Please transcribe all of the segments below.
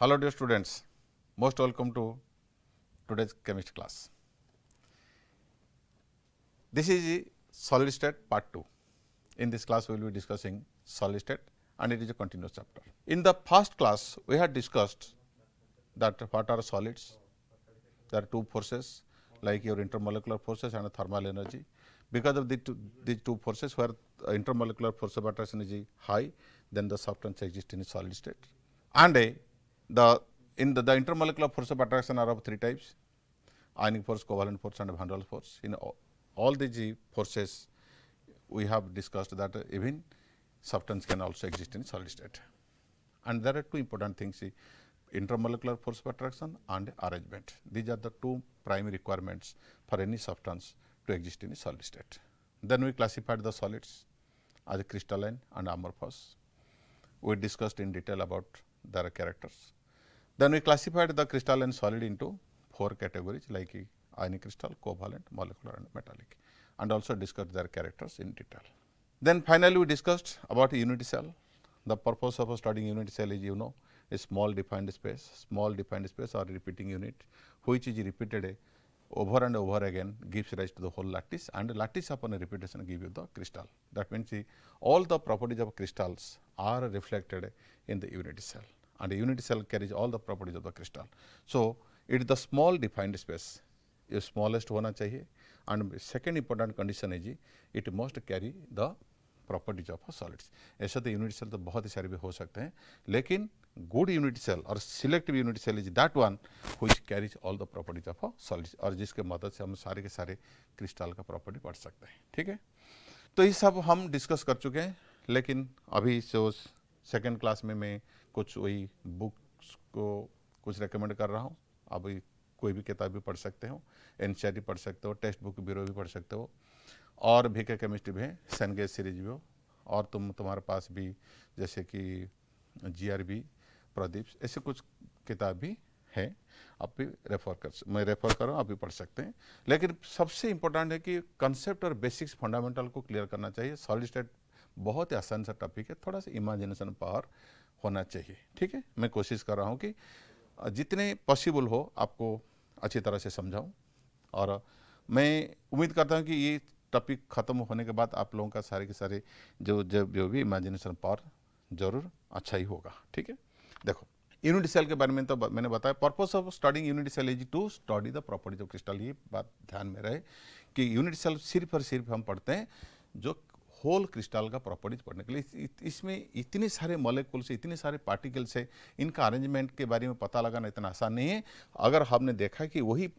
Hello dear students, most welcome to today's chemistry class. This is the solid state part 2. In this class we will be discussing solid state and it is a continuous chapter. In the first class we had discussed that what are solids. There are two forces like your intermolecular forces and thermal energy. Because of these two forces where intermolecular force of attraction is high, then the substance exists in a solid state. And the intermolecular force of attraction are of three types: ionic force, covalent force and van der Waals force. In all these forces we have discussed that even substance can also exist in solid state. And there are two important things: intermolecular force of attraction and arrangement. These are the two primary requirements for any substance to exist in a solid state. Then we classified the solids as crystalline and amorphous. We discussed in detail about their characters. Then we classified the crystalline solid into four categories like ionic crystal, covalent, molecular and metallic, and also discussed their characters in detail. Then finally we discussed about unity cell. The purpose of studying unity cell is, a small defined space or repeating unit which is repeated over and over again gives rise to the whole lattice, and lattice upon a repetition give you the crystal. That means all the properties of crystals are reflected in the unity cell, and the unity cell carries all the properties of the crystal. So it is the small defined space, ये smallest होना चाहिए, and second important condition is it must carry the properties of solids. ऐसे तो unit cell तो बहुत ही सारे भी हो सकते हैं, लेकिन गुड यूनिट सेल और selective unit cell is that one which carries all the properties of solids, और जिसके मदद से हम सारे के सारे क्रिस्टल का प्रॉपर्टी पढ़ सकते हैं. ठीक है, तो ये सब हम डिस्कस कर चुके हैं, लेकिन अभी जो सेकेंड क्लास में मैं कुछ वही बुक्स को कुछ रिकमेंड कर रहा हूँ. अभी कोई भी किताब भी पढ़ सकते हो, एनसीईआरटी पढ़ सकते हो, टेक्स्ट बुक ब्यूरो भी पढ़ सकते हो, और भी केमिस्ट्री भी है, सेनगेज सीरीज भी हो, और तुम्हारे पास भी जैसे कि जीआरबी, प्रदीप, ऐसे कुछ किताब भी है, आप भी मैं रेफर कर रहा हूँ, आप भी पढ़ सकते हैं. लेकिन सबसे इम्पोर्टेंट है कि कंसेप्ट और बेसिक्स फंडामेंटल को क्लियर करना चाहिए. सॉलिड स्टेट बहुत ही आसान सा टॉपिक है, थोड़ा सा इमेजिनेशन पावर होना चाहिए. ठीक है, मैं कोशिश कर रहा हूँ कि जितने पॉसिबल हो आपको अच्छी तरह से समझाऊँ, और मैं उम्मीद करता हूँ कि ये टॉपिक ख़त्म होने के बाद आप लोगों का सारे के सारे जो भी इमेजिनेशन पावर जरूर अच्छा ही होगा. ठीक है, देखो यूनिटी सेल के बारे में तो मैंने बताया. Purpose of studying unity cell is to study the properties of crystal. ये बात ध्यान में रहे कि यूनिटी सेल सिर्फ और सिर्फ हम पढ़ते हैं जो होल क्रिस्टल का प्रॉपर्टीज पढ़ने के लिए. इसमें इतने सारे मॉलिक्यूल्स, इतने सारे पार्टिकल्स है, इनका अरेंजमेंट के बारे में पता लगाना इतना आसान नहीं है. अगर हमने देखा कि वही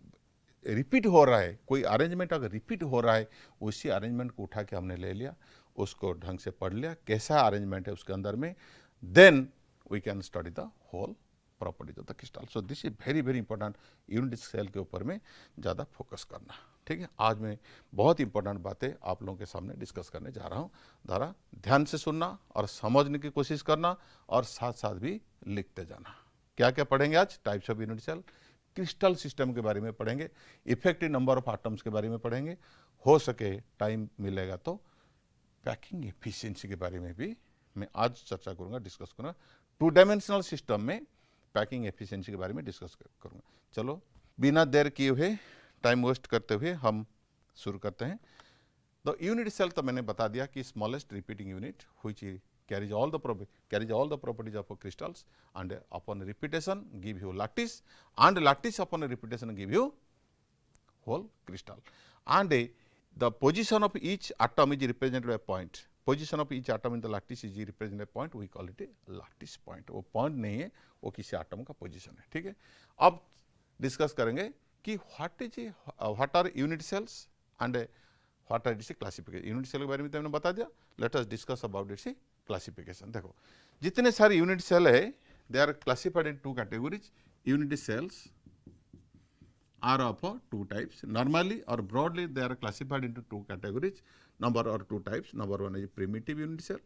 रिपीट हो रहा है, कोई अरेंजमेंट अगर रिपीट हो रहा है, उसी अरेंजमेंट को उठा के हमने ले लिया, उसको ढंग से पढ़ लिया कैसा अरेंजमेंट है उसके अंदर में, then we can study the whole properties of the crystal. So this is very very important. Unit cell के ऊपर में ज़्यादा फोकस करना. ठीक है, आज मैं बहुत इंपॉर्टेंट बातें आप लोगों के सामने डिस्कस करने जा रहा हूँ. धारा ध्यान से सुनना और समझने की कोशिश करना, और साथ साथ भी लिखते जाना. क्या क्या पढ़ेंगे आज? Types of unit cell, crystal system के बारे में पढ़ेंगे, इफेक्टिव नंबर ऑफ एटम्स के बारे में पढ़ेंगे, हो सके टाइम मिलेगा तो पैकिंग एफिशिएंसी के बारे में भी मैं आज चर्चा करूंगा, डिस्कस करूंगा. टू डायमेंशनल सिस्टम में पैकिंग एफिशिएंसी के बारे में डिस्कस करूंगा. चलो बिना देर किए हुए, टाइम वेस्ट करते हुए हम शुरू करते हैं. तो यूनिट सेल तो मैंने बता दिया कि smallest repeating unit which carries all the properties of crystals, and upon repetition give you lattice, and lattice upon repetition give you whole crystal, and the position of each atom is represented by a point. Position of each atom in the lattice is represented by a point, we call it a lattice point. वो point नहीं है, वो किसी atom का position है. ठीक है, अब डिस्कस करेंगे कि what are unit cells and what are its classification. Unit cell के बारे में तो मैंने बता दिया. Let us discuss about its classification. देखो जितने सारे यूनिट सेल है, they are classified in two categories. Unit cells are of two types. Normally or broadly they are classified into two categories, number or two types. Number one is primitive unit cell,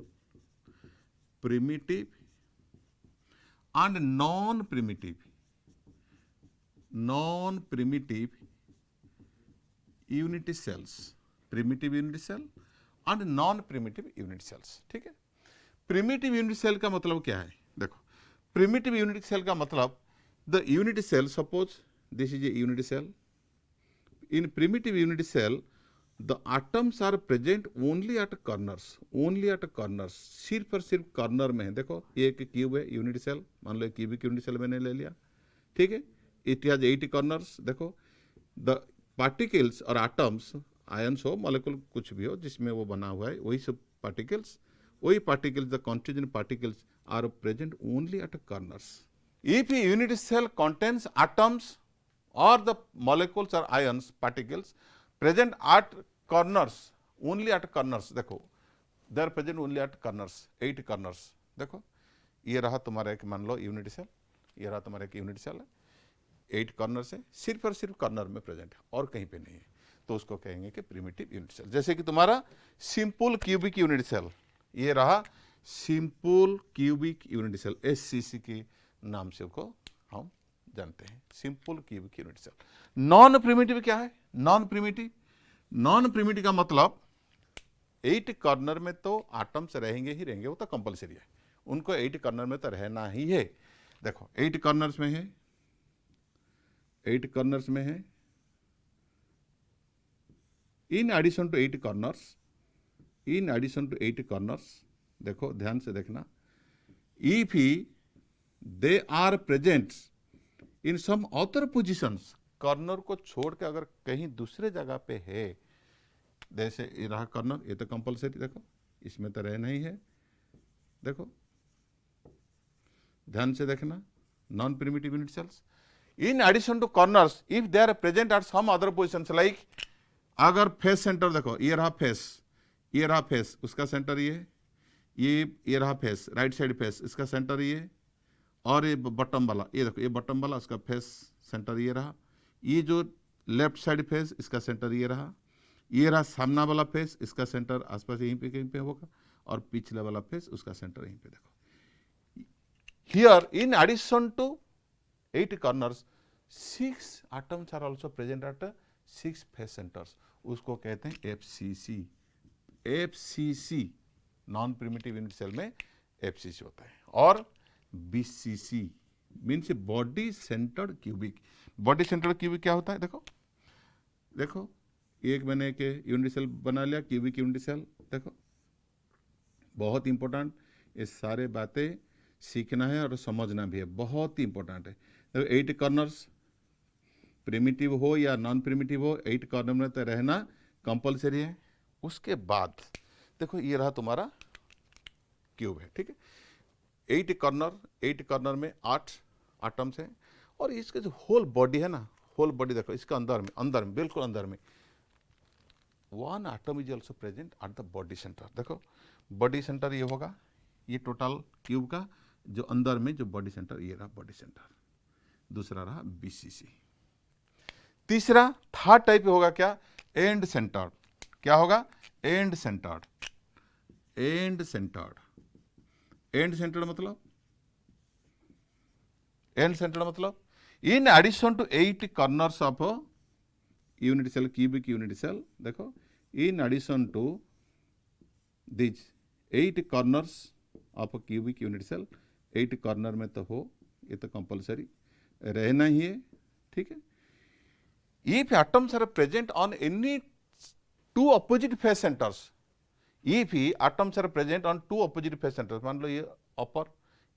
primitive and non-primitive unit cells, primitive unit cell and non-primitive unit cells. ठीक है, primitive unit cell का मतलब क्या है? देखो primitive unit cell का मतलब the unit cell, suppose this is a unit cell. In primitive unit cell, the atoms are present only at corners, only at corners. सिर्फ और सिर्फ कॉर्नर में है. देखो ये एक क्यूब है, यूनिट सेल, मान लो क्यूबिक यूनिट सेल मैंने ले लिया, ठीक है. It has 8 corners. देखो द पार्टिकल्स और एटम्स, आयंस हो, मॉलिक्यूल कुछ भी हो जिसमें वो बना हुआ है, वही सब particles, the constituent particles are present only at corners. If a unit cell contains atoms or the molecules or ions, particles present at corners, only at corners. देखो they are present only at corners, 8 corners. देखो ये रहा तुम्हारा एक, मान लो unit cell, ये रहा तुम्हारा एक यूनिट सेल है, 8 कॉर्नर से, सिर्फ और सिर्फ कॉर्नर में प्रेजेंट है और कहीं पे नहीं है, तो उसको कहेंगे कि प्रिमिटिव यूनिट सेल. जैसे कि तुम्हारा सिंपल क्यूबिक यूनिट सेल, ये रहा simple cubic unit cell, SCC के नाम से उसको हम जानते हैं, simple cubic unit cell. Non primitive क्या है? नॉन प्रिमिटिव का मतलब 8 कॉर्नर में तो एटम्स रहेंगे ही रहेंगे, वो तो कंपलसरी है, उनको 8 कॉर्नर में तो रहना ही है. देखो 8 कॉर्नर्स में है, 8 कॉर्नर्स में है. इन एडिशन टू 8 कॉर्नर्स, देखो ध्यान से देखना, if they are present in some other positions, corner को छोड़ के अगर कहीं दूसरे जगह पे है, जैसे ये रहा कॉर्नर, ये तो कंपलसरी, देखो इसमें तो रहना ही है. देखो ध्यान से देखना, non primitive unit cells in addition to corners if they are present at some other positions, like अगर फेस सेंटर, देखो ये रहा फेस, उसका सेंटर ये रहा फेस, राइट साइड फेस, इसका सेंटर ये, और ये बटम वाला, ये देखो ये बटम वाला, उसका फेस सेंटर ये रहा. ये जो लेफ्ट साइड फेस, इसका सेंटर ये रहा सामना वाला फेस, इसका सेंटर आसपास यहीं पे कहीं पे होगा, और पिछले वाला फेस, उसका सेंटर यहीं पे. देखो here in addition to 8 corners 6 atoms are also present at 6 face centres, उसको कहते हैं FCC. Non primitive unit cell में FCC होता है. और BCC means body centred cubic. Body centred cubic क्या होता है? देखो एक मैंने के यूनिट सेल बना लिया, क्यूबिक यूनिट सेल. देखो बहुत इंपॉर्टेंट, ये सारे बातें सीखना है और समझना भी है, बहुत ही इंपॉर्टेंट है. देखो 8 कॉर्नर्स, प्रिमिटिव हो या नॉन प्रिमिटिव हो, 8 कॉर्नर में तो रहना कंपलसरी है. उसके बाद देखो ये रहा तुम्हारा क्यूब है, ठीक है. 8 कॉर्नर में 8 एटम्स हैं, और इसका जो होल बॉडी है ना, होल बॉडी देखो, इसका अंदर में बिल्कुल अंदर में 1 atom is also present at the body centre. देखो बॉडी सेंटर ये होगा, ये टोटल क्यूब का जो अंदर में जो बॉडी सेंटर, ये रहा बॉडी सेंटर. दूसरा रहा BCC. तीसरा थर्ड टाइप होगा क्या? End centred. क्या होगा? एंड सेंटर्ड मतलब in addition to 8 corners of unit cell, cubic unit cell. देखो in addition to this 8 corners of cubic unit cell, 8 corner में तो हो, ये तो कंपलसरी रहना ही है, ठीक है. If atoms are present on any 2 opposite face centres, if atoms are present on 2 opposite face centres, मान लो ये अपर,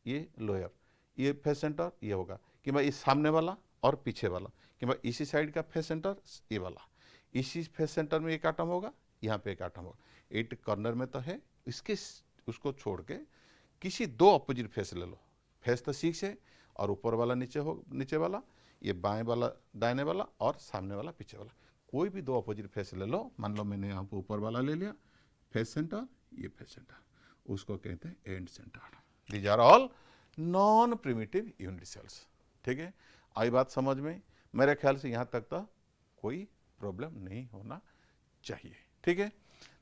ये लोअर, ये फेस सेंटर ये होगा कि भाई इस सामने वाला और पीछे वाला, कि भाई इसी साइड का फेस सेंटर ये वाला, इसी फेस सेंटर में एक एटम होगा, यहाँ पे एक एटम होगा. 8 कॉर्नर में तो है, उसको छोड़ के किसी 2 ऑपोजिट फेस ले लो. फेस तो 6 है, और ऊपर वाला नीचे वाला, ये बाएं वाला दाहिने वाला, और सामने वाला पीछे वाला, कोई भी 2 ऑपोजिट फेस ले लो. मान लो मैंने यहाँ पे ऊपर वाला ले लिया फेस सेंटर, ये फेस सेंटर, उसको कहते हैं end centre. These are all non primitive unit cells. ठीक है, आई बात समझ में? मेरे ख्याल से यहाँ तक तो कोई प्रॉब्लम नहीं होना चाहिए. ठीक है,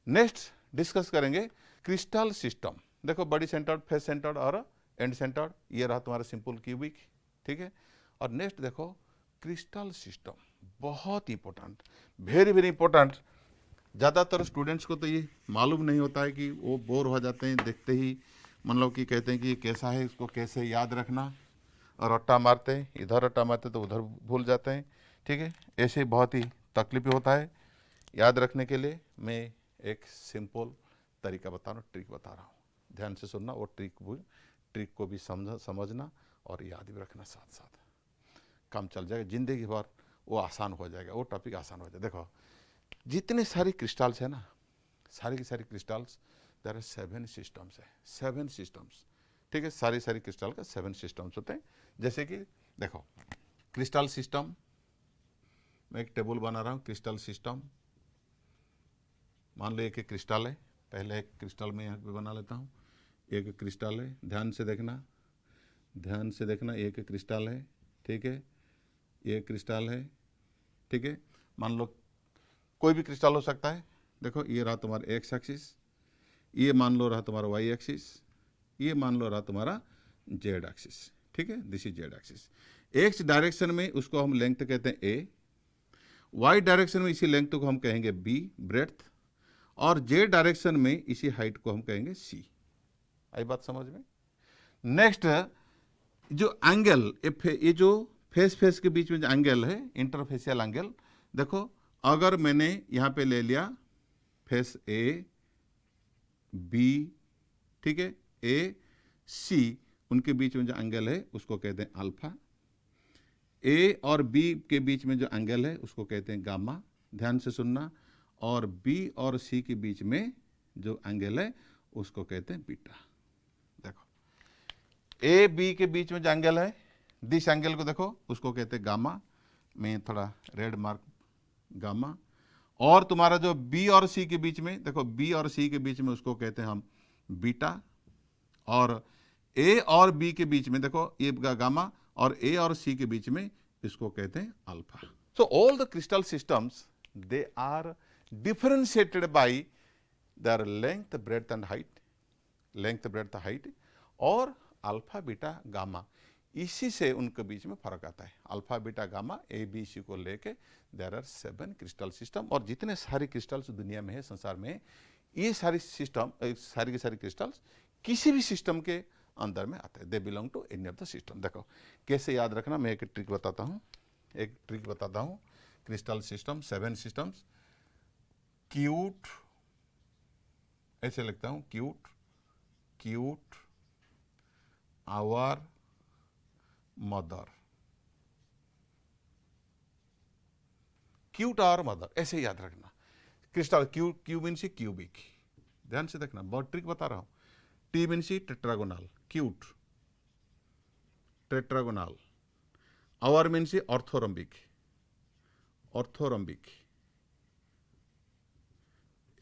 नेक्स्ट डिस्कस करेंगे क्रिस्टल सिस्टम. देखो बॉडी सेंटर्ड, फेस सेंटर्ड और एंड सेंटर्ड, ये रहा तुम्हारा सिंपल क्यूबिक. ठीक है, और नेक्स्ट देखो क्रिस्टल सिस्टम, बहुत इंपॉर्टेंट, वेरी वेरी इंपॉर्टेंट. ज़्यादातर स्टूडेंट्स को तो ये मालूम नहीं होता है कि वो बोर हो जाते हैं देखते ही, मान लो कि कहते हैं कि ये कैसा है, इसको कैसे याद रखना, और रट्टा मारते हैं, इधर रट्टा मारते तो उधर भूल जाते हैं, ठीक है। ऐसे बहुत ही तकलीफ होता है याद रखने के लिए। मैं एक सिंपल तरीका बता रहा हूँ, ट्रिक बता रहा हूँ, ध्यान से सुनना। वो ट्रिक को भी समझना और याद भी रखना, साथ साथ काम चल जाएगा जिंदगी भर, वो आसान हो जाएगा, वो टॉपिक आसान हो जाएगा। देखो जितने सारे क्रिस्टल्स है ना, सारी की सारी क्रिस्टल्स, देयर आर 7 सिस्टम्स है, 7 सिस्टम्स, ठीक है। सारी क्रिस्टल का 7 सिस्टम्स होते हैं। जैसे कि देखो क्रिस्टल सिस्टम, मैं एक टेबल बना रहा हूँ, क्रिस्टल सिस्टम। मान लो एक क्रिस्टल है, पहले एक क्रिस्टल में यहाँ पे बना लेता हूँ। एक क्रिस्टल है, ध्यान से देखना, एक क्रिस्टल है, ठीक है। ये क्रिस्टल है, ठीक है। मान लो कोई भी क्रिस्टल हो सकता है। देखो ये रहा तुम्हारा एक्स एक्सिस, ये मान लो रहा तुम्हारा वाई एक्सिस, ये मान लो रहा तुम्हारा जेड एक्सिस, ठीक है। This is Z axis. X direction में उसको हम लेंथ कहते हैं ए, वाई डायरेक्शन में इसी लेंथ को हम कहेंगे बी, ब्रेड्थ, और जेड डायरेक्शन में इसी हाइट को हम कहेंगे सी। आई बात समझ में? नेक्स्ट जो एंगल, ये जो फेस के बीच में जो एंगल है, इंटरफेशियल एंगल, देखो अगर मैंने यहाँ पे ले लिया फेस ए बी, ठीक है, ए सी, उनके बीच में जो एंगल है उसको कहते हैं अल्फा। ए और बी के बीच में जो एंगल है उसको कहते हैं गामा, ध्यान से सुनना। और बी और सी के बीच में जो एंगल है उसको कहते हैं बीटा। देखो ए बी के बीच में जो एंगल है, दिस एंगल को देखो, उसको कहते हैं गामा। मैं थोड़ा रेड मार्क, गामा। और तुम्हारा जो बी और सी के बीच में, देखो बी और सी के बीच में उसको कहते हैं हम बीटा। और ए और बी के बीच में देखो ये गामा, और ए और सी के बीच में इसको कहते हैं alpha. So all the crystal systems, they are differentiated by their length, breadth and height, length, breadth, height, और अल्फा, बीटा, गामा। इसी से उनके बीच में फर्क आता है। Alpha, beta, gamma, A B C को लेके देयर आर 7 क्रिस्टल सिस्टम। और जितने सारे क्रिस्टल्स दुनिया में है, संसार में, ये सारी सिस्टम, सारी की सारी क्रिस्टल्स किसी भी सिस्टम के अंदर में आते हैं। They belong to any of the system. देखो कैसे याद रखना, मैं एक ट्रिक बताता हूँ। Crystal system, 7 systems. क्यूट, ऐसे लिखता हूँ, cute our mother, cute our mother, ऐसे याद रखना। क्रिस्टल क्यू मीन्स क्यूबिक, ध्यान से देखना, बहुत ट्रिक बता रहा हूं। T means tetragonal, cute tetragonal. Our means orthorhombic,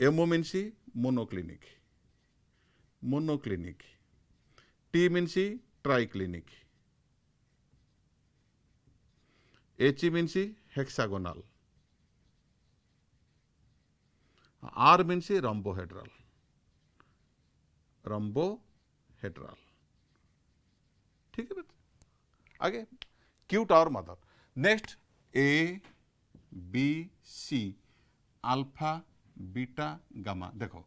MO means monoclinic, T means triclinic, H means hexagonal, R means rhombohedral, ठीक है बेटा। आगे क्यूट और mother. Next A B C, alpha, beta, gamma. देखो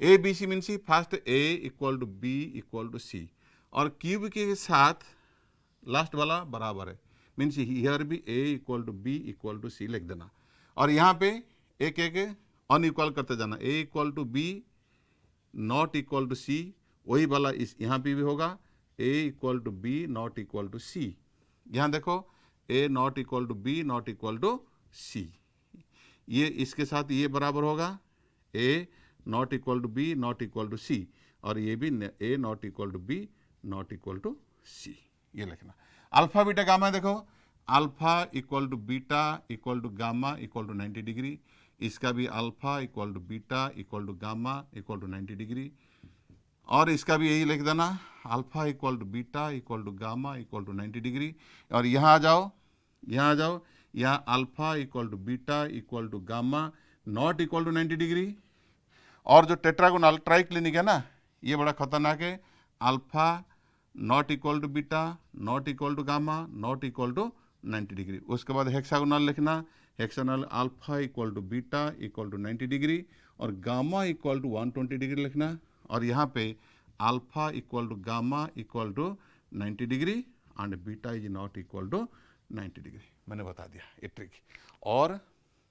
A B C means first A equal to B equal to C, और cube के साथ last वाला बराबर है, मीन्स हियर भी A equal to B equal to C लिख देना। और यहाँ पे एक अनइक्वल करते जाना, A equal to B not equal to C, वही वाला इस यहाँ पे भी होगा, A equal to B not equal to C. यहाँ देखो A not equal to B not equal to C, ये इसके साथ ये बराबर होगा, A not equal to B not equal to C, और ये भी A not equal to B not equal to C, ये लिखना। अल्फा, बीटा, गामा, देखो alpha equal to beta equal to gamma equal to 90 degree, इसका भी alpha equal to beta equal to gamma equal to 90 degree, और इसका भी यही लिख देना, alpha equal to beta equal to gamma equal to 90 degree. और यहाँ आ जाओ, यहाँ alpha equal to beta equal to gamma not equal to 90 degree. और जो टेट्रागोनल ट्राइक्लिनिक है ना, ये बड़ा खतरनाक है, alpha not equal to beta not equal to gamma not equal to 90 degree. उसके बाद हेक्सागोनल लिखना, hexagonal alpha equal to beta equal to 90 degree और गामा इक्वल टू 120 डिग्री लिखना। और यहाँ पे alpha equal to gamma equal to 90 degree and beta is not equal to 90 degree. मैंने बता दिया ये ट्रिक। और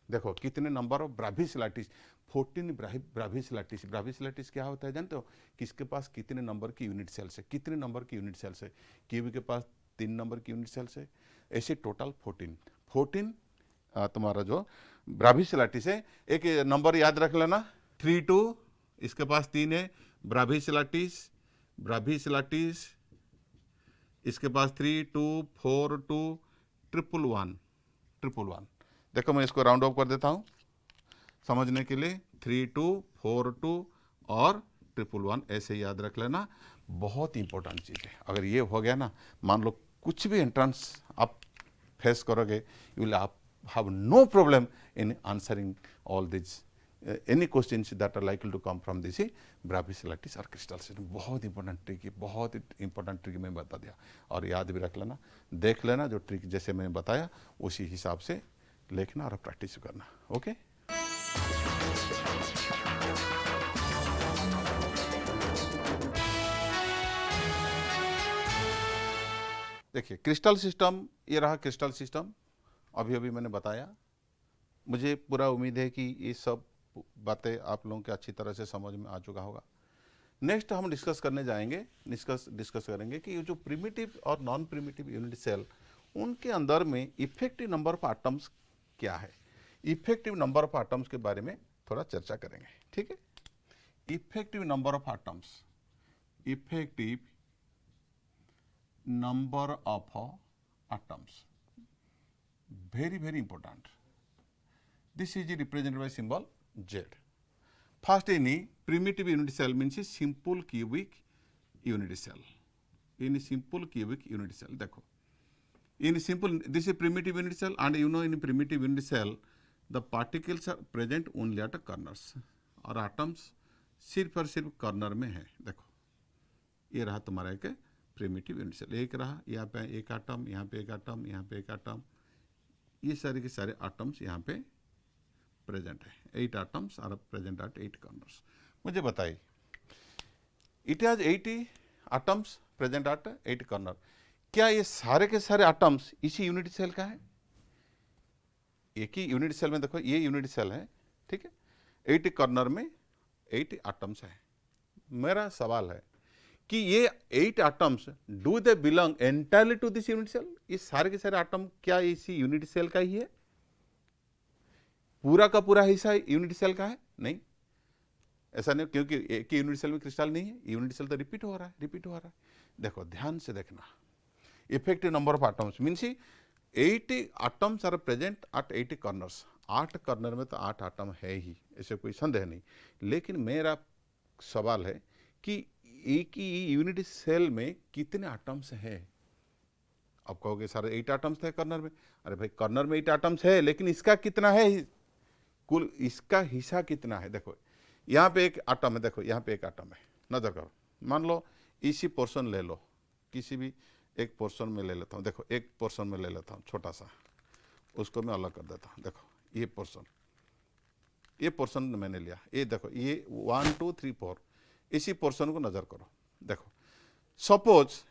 देखो कितने number of Bravais lattice, 14 ब्राविस lattice. ब्राविस lattice क्या होता है जानते हो? किसके पास कितने नंबर की यूनिट सेल्स है, कितने नंबर की यूनिट सेल्स है। क्यूब के पास 3 नंबर की यूनिट सेल्स है, ऐसे टोटल 14 तुम्हारा जो ब्राविस लैटिस है। एक नंबर याद रख लेना 32, इसके पास 3 है। ब्राविस लैटिस इसके पास 3 2 4 2 111। देखो मैं इसको राउंड ऑफ कर देता हूँ समझने के लिए। 3 2 4 2 और 111 ऐसे याद रख लेना, बहुत इंपॉर्टेंट चीज़ है। अगर ये हो गया ना, मान लो कुछ भी एंट्रेंस आप फेस करोगे, you will have no problem in answering all these any questions that are likely to come from this Bravais lattice और क्रिस्टल सिस्टम। बहुत इंपॉर्टेंट ट्रिक है, बहुत इंपॉर्टेंट ट्रिक मैं बता दिया। और याद भी रख लेना, देख लेना जो ट्रिक जैसे मैंने बताया उसी हिसाब से लिखना और प्रैक्टिस करना। ओके देखिए क्रिस्टल सिस्टम, ये रहा क्रिस्टल सिस्टम। अभी अभी मैंने बताया, मुझे पूरा उम्मीद है कि ये सब बातें आप लोगों के अच्छी तरह से समझ में आ चुका होगा। नेक्स्ट हम डिस्कस करने जाएंगे, डिस्कस करेंगे कि ये जो प्रिमिटिव और नॉन प्रिमिटिव यूनिट सेल, उनके अंदर में इफेक्टिव नंबर ऑफ एटम्स क्या है। इफेक्टिव नंबर ऑफ एटम्स के बारे में थोड़ा चर्चा करेंगे, ठीक है। Effective number of atoms, effective number of atoms, very very important. This is represented by symbol Z. First, any primitive unit cell means a simple cubic unit cell. In simple cubic unit cell, देखो in simple, this is primitive unit cell, and you know in primitive unit cell the particles are present only at corners, और atoms सिर्फ और सिर्फ corner में है। देखो ये रहा तुम्हारा एक प्रिमिटिव यूनिट सेल, एक रहा, यहाँ पे एक आटम, यहाँ पे एक आटम, यहाँ पे एक आटम, ये सारे के सारे एटम्स यहाँ पे प्रेजेंट है। 8 atoms are present at 8 corners. मुझे बताइए, it has 80 atoms present at 8 corner. क्या ये सारे के सारे एटम्स इसी यूनिट सेल का है? एक ही यूनिट सेल में देखो, ये यूनिट सेल है, ठीक है, 8 कॉर्नर में 8 एटम्स है। मेरा सवाल है कि ये 8 atoms do they belong entirely to this unit cell? ये सारे के सारे एटम क्या इसी यूनिट सेल का ही है? पूरा का पूरा हिस्सा यूनिट सेल का है? नहीं, ऐसा नहीं, क्योंकि एक ही यूनिट सेल में क्रिस्टल नहीं है। यूनिट सेल तो रिपीट हो रहा है। देखो ध्यान से देखना, effective number of atoms means 80 atoms are present at 80 corners. 8 corner में तो 8 एटम है ही, ऐसे कोई संदेह नहीं। लेकिन मेरा सवाल है कि एक ही यूनिट सेल में कितने एटम्स है? आप कहोगे सारे 8 एटम्स थे कॉर्नर में। अरे भाई कॉर्नर में 8 एटम्स है, लेकिन इसका कितना है, कुल इसका हिस्सा कितना है? देखो यहाँ पे एक एटम है, देखो यहाँ पे एक एटम है, नजर करो। मान लो इसी पोर्शन ले लो, किसी भी एक पोर्शन में ले लेता हूँ। देखो एक पोर्शन में ले लेता हूँ छोटा सा, उसको मैं अलग कर देता हूँ। देखो ये पोर्शन मैंने लिया, ये देखो ये 1 2 3 4, इसी पोर्शन को नजर करो। देखो सपोज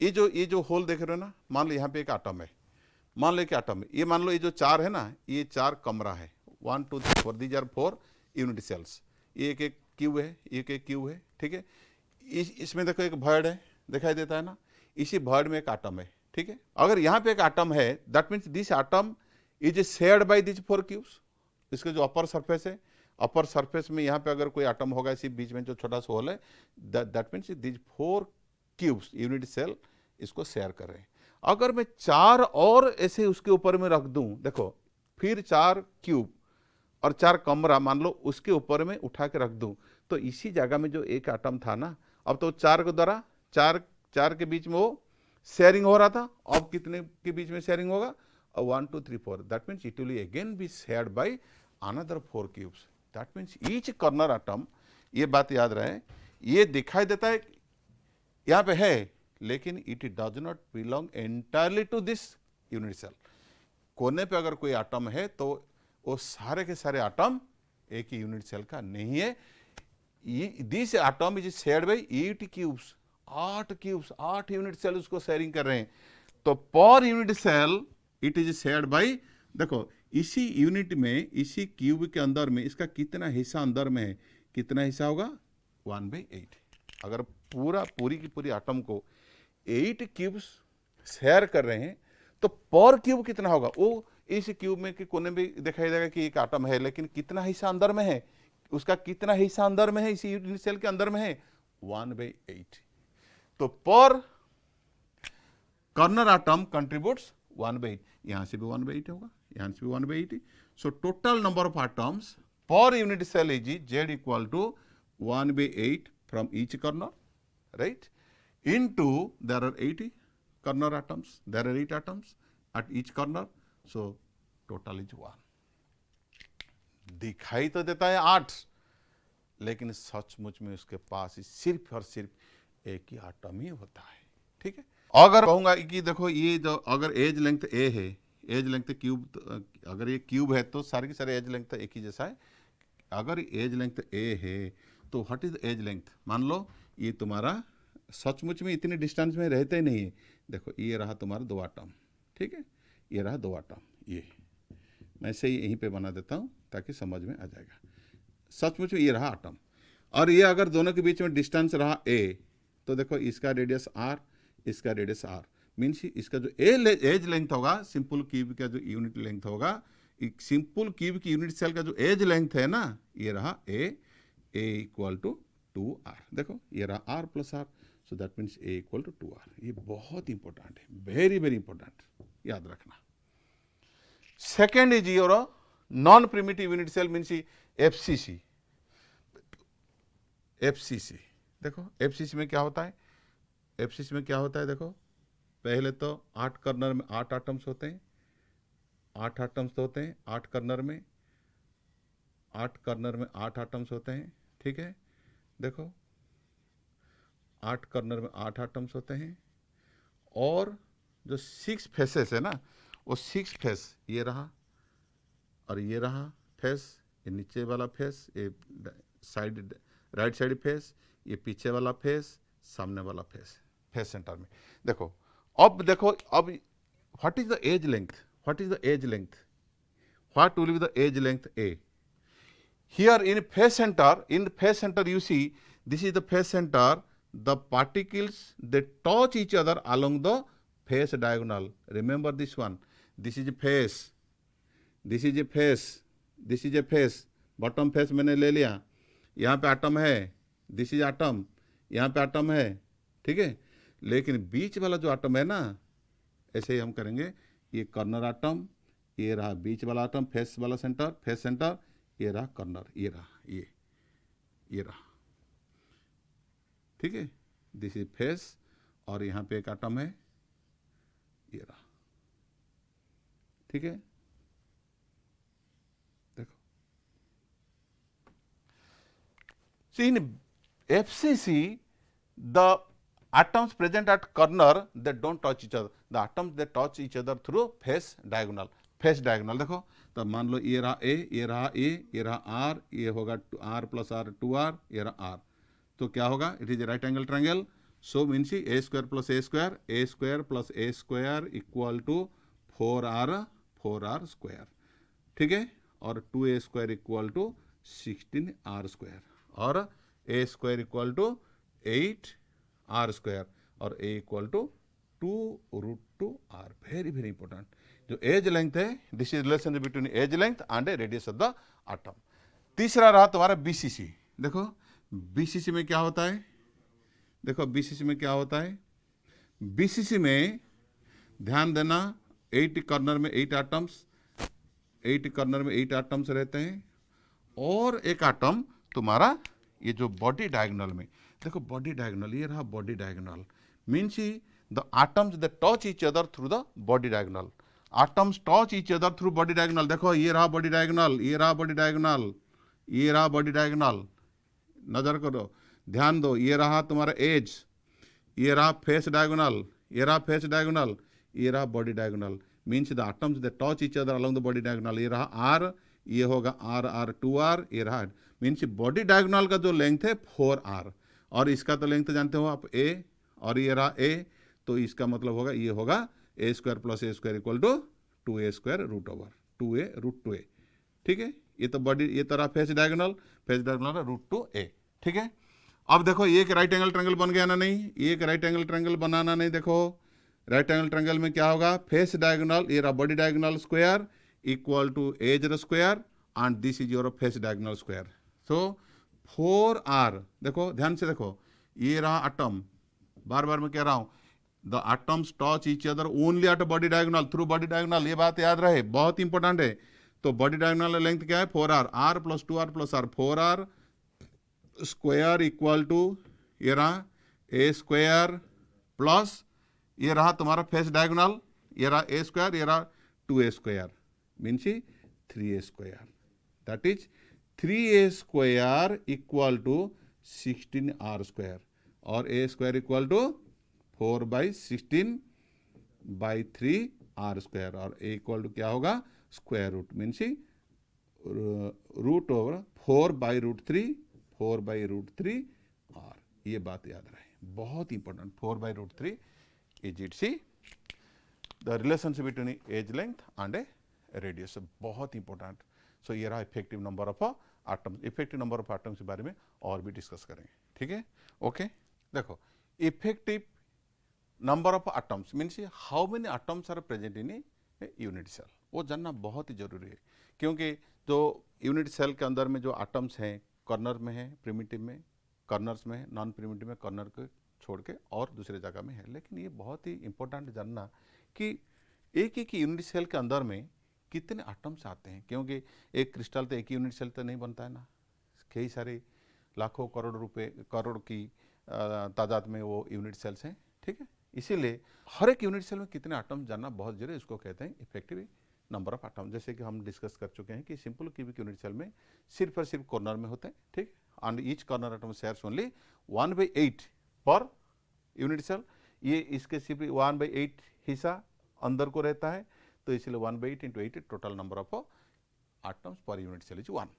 ये जो होल देख रहे हो ना, मान लो यहाँ पे एक एटम है, मान लो एक एटम है, ये मान लो ये जो 4 है ना, ये 4 कमरा है। 1 2 3 4, दीज आर 4 यूनिट सेल्स। ये एक एक क्यू है, एक एक क्यू है, ठीक है। इसमें देखो एक भर्ड है, दिखाई देता है ना, इसी भर्ड में एक एटम है, ठीक है। अगर यहाँ पे एक एटम है, that means this atom is shared by this 4 cubes. इसके जो अपर सरफेस है, अपर सरफेस में यहाँ पे अगर कोई एटम होगा, इसी बीच में जो छोटा सा होल है, that means this 4 cubes unit cell इसको शेयर कर रहे हैं। अगर मैं 4 और ऐसे उसके ऊपर में रख दूं, देखो फिर 4 क्यूब और 4 कमरा मान लो उसके ऊपर में उठा के रख दूं, तो इसी जगह में जो एक एटम था ना, अब तो 4 के द्वारा 4 के बीच में वो शेयरिंग हो रहा था। अब कितने के बीच में शेयरिंग होगा? 1 2 3 4, that means it will again be shared by another 4 cubes. That means each corner atom, ये बात याद रहे, ये दिखाई देता है यहाँ पे है, लेकिन it does not belong entirely to this unit cell. कोने पे अगर कोई एटम है तो वो सारे के सारे एटम एक ही यूनिट सेल का नहीं है। This atom is shared by 8 cubes, 8 unit cell उसको शेयरिंग कर रहे हैं। तो per unit cell it is shared by, देखो इसी यूनिट में, इसी क्यूब के अंदर में इसका कितना हिस्सा अंदर में है, कितना हिस्सा होगा 1/8। अगर पूरी की पूरी एटम को 8 क्यूब्स शेयर कर रहे हैं तो पर क्यूब कितना होगा, वो इस क्यूब में के कोने में दिखाई देगा कि एक एटम है, लेकिन कितना हिस्सा अंदर में है, उसका कितना हिस्सा अंदर में है, इसी यूनिट सेल के अंदर में है 1/8। तो पर कर्नल एटम कंट्रीब्यूट्स 1/8, यहां से भी 1/8 होगा, यहां से भी 1/8। So total number of atoms per unit cell is Z equal to 1/8 from each corner, right? Into there are 80 corner atoms, there are 8 atoms at each corner, so total is 1। दिखाई तो देता है 8, लेकिन सचमुच में उसके पास सिर्फ और सिर्फ एक ही एटम ही होता है, ठीक है। अगर कहूंगा कि देखो ये जो अगर एज लेंथ ए है, एज लेंथ क्यूब, अगर ये क्यूब है तो सारे के सारे एज लेंथ एक ही जैसा है। अगर एज लेंथ ए है तो व्हाट इज एज लेंथ, मान लो ये तुम्हारा सचमुच में इतने डिस्टेंस में रहते ही नहीं है। देखो ये रहा तुम्हारा 2 एटम, ठीक है, ये रहा 2 एटम, ये मैं से यहीं पे बना देता हूँ ताकि समझ में आ जाएगा। सचमुच में ये रहा एटम, और ये अगर दोनों के बीच में डिस्टेंस रहा ए, तो देखो इसका रेडियस आर, इसका रेडियस आर, मीन्स इसका जो एज लेंथ होगा, सिंपल क्यूब का जो यूनिट लेंथ होगा, सिंपल क्यूब की यूनिट सेल का जो एज लेंथ है ना, ये रहा ए इक्वल टू 2r। देखो ये रहा r plus r, so that means a equal to 2r। ये बहुत इंपॉर्टेंट है, वेरी वेरी इंपॉर्टेंट, याद रखना। Second is your non primitive unit cell, means FCC। FCC देखो FCC में क्या होता है, FCC में क्या होता है, देखो पहले तो 8 कर्नर में 8 एटम्स होते हैं, 8 एटम्स होते हैं, 8 कर्नर में 8 एटम्स होते हैं, ठीक है। देखो 8 कर्नर में 8 एटम्स होते हैं, और जो 6 फेसेस है ना, वो 6 फेस ये रहा और ये रहा फेस, ये नीचे वाला फेस, ये साइड राइट साइड फेस, ये पीछे वाला फेस, सामने वाला फेस, फेस सेंटर में। देखो अब what is the edge length, what is the edge length, what will be the edge length A। Here in phase center you see this is the phase center, the particles they touch each other along the phase diagonal, remember this one, this is a phase, this is a phase, this is a phase, bottom phase मैंने ले लिया, यहाँ पे atom है, this is atom, यहाँ पे atom है, ठीक है, लेकिन बीच वाला जो एटम है ना, ऐसे ही हम करेंगे, ये कर्नर एटम, ये रहा बीच वाला एटम, फेस वाला सेंटर, फेस सेंटर, ये रहा कर्नर, ये रहा ये रहा, ठीक है, दिस इज फेस, और यहाँ पे एक एटम है, ये रहा, ठीक है। देखो see in FCC the atoms present at corner they don't touch each other, the atoms they touch each other through phase diagonal, face diagonal. देखो तो मान लो ये रहा ए, ये रहा ए, ये रहा आर, ये होगा r प्लस r 2r, ये रहा r, तो क्या होगा, it is right angle triangle, so means a square plus a plus a square equal to 4r square, ठीक है, और 2a square equal to 16r square, और a square equal to 8r square, और a equal to 2√2r। Very very important. जो edge length है, this is relation between edge length and radius of the atom. तीसरा रहा तुम्हारा BCC। देखो BCC में क्या होता है, देखो BCC में क्या होता है, BCC में ध्यान देना 8 कॉर्नर में 8 एटम्स, 8 कॉर्नर में 8 एटम्स रहते हैं, और एक एटम तुम्हारा ये जो बॉडी डायगोनल में, देखो बॉडी डायगोनल, ये रहा body diagonal, means the atoms that touch each other through the body diagonal, atoms touch each other through body diagonal. देखो ये रहा बॉडी डायगोनल, ये रहा बॉडी डायगोनल, ये रहा बॉडी डायगोनल, नजर करो, ध्यान दो, ये रहा तुम्हारा एज, ये रहा फेस डायगोनल, ये रहा फेस डायगोनल, ये रहा body diagonal, means the atoms that touch each other along the body diagonal, ये रहा आर, ये होगा R 2R, ये रहा मीन्स बॉडी डायगोनल का जो लेंथ है 4R, और इसका तो लेंथ जानते हो आप A, और ये रहा A, तो इसका मतलब होगा ये होगा A square plus A square equal to 2A square root over 2A root 2A। ठीक है, ये तो बॉडी, ये तरह फेस डायगोनल रूट 2A। ठीक है, अब देखो ये एक राइट एंगल ट्रायंगल बन गया ना, नहीं, ये एक राइट एंगल ट्रायंगल बनाना नहीं। देखो राइट एंगल ट्रायंगल में क्या होगा, फेस डायगोनल, ये रहा body diagonal square equal to edge square and this is your face diagonal square. So 4R, देखो ध्यान से देखो, ये रहा एटम, बार बार मैं कह रहा हूं the atoms touch each other only at body diagonal through body diagonal, ये बात याद रहे, बहुत इंपॉर्टेंट है। तो बॉडी डायगोनल लेंथ क्या है 4R, R plus 2R plus R, 4R square equal to ये रहा A स्क्वायर प्लस ये रहा तुम्हारा फेस डायगोनल, ये रहा A स्क्वायर, ये रहा 2A square means 3A square, that is 3A square equal to 16R square, और A square equal to 4/16/3R square, और A इक्वल टू क्या होगा square root means root over 4/√3 ये बात याद रहे, बहुत important. 4/√3 is it see the relationship between edge length and a radius, बहुत इंपॉर्टेंट। सो ये रहा effective number of atoms. Effective number of atoms के बारे में और भी डिस्कस करेंगे। ठीक है, ओके। देखो effective number of atoms means how many atoms are present in a unit cell, वो जानना बहुत ही जरूरी है, क्योंकि जो यूनिट सेल के अंदर में जो एटम्स हैं कॉर्नर में है, प्रिमिटिव में, कॉर्नर्स में है, नॉन प्रिमिटिव में कॉर्नर को छोड़ के और दूसरे जगह में है। लेकिन ये बहुत ही इंपॉर्टेंट जानना कि एक एक यूनिट सेल के अंदर में कितने एटम्स आते हैं, क्योंकि एक क्रिस्टल तो एक यूनिट सेल तो नहीं बनता है ना, कई सारे लाखों करोड़ की तादाद में वो यूनिट सेल्स हैं। ठीक है, इसीलिए हर एक यूनिट सेल में कितने एटम्स जानना बहुत जरूरी है, इसको कहते हैं इफेक्टिव नंबर ऑफ एटम। जैसे कि हम डिस्कस कर चुके हैं कि सिंपल क्यूबिक यूनिट सेल में सिर्फ और सिर्फ कॉर्नर में होते हैं। ठीक, and each corner atom shares only 1/8 पर यूनिट सेल, ये इसके सिर्फ 1/8 हिस्सा अंदर को रहता है, तो इसलिए 1/8 × 8 total number of atoms per unit cell is 1।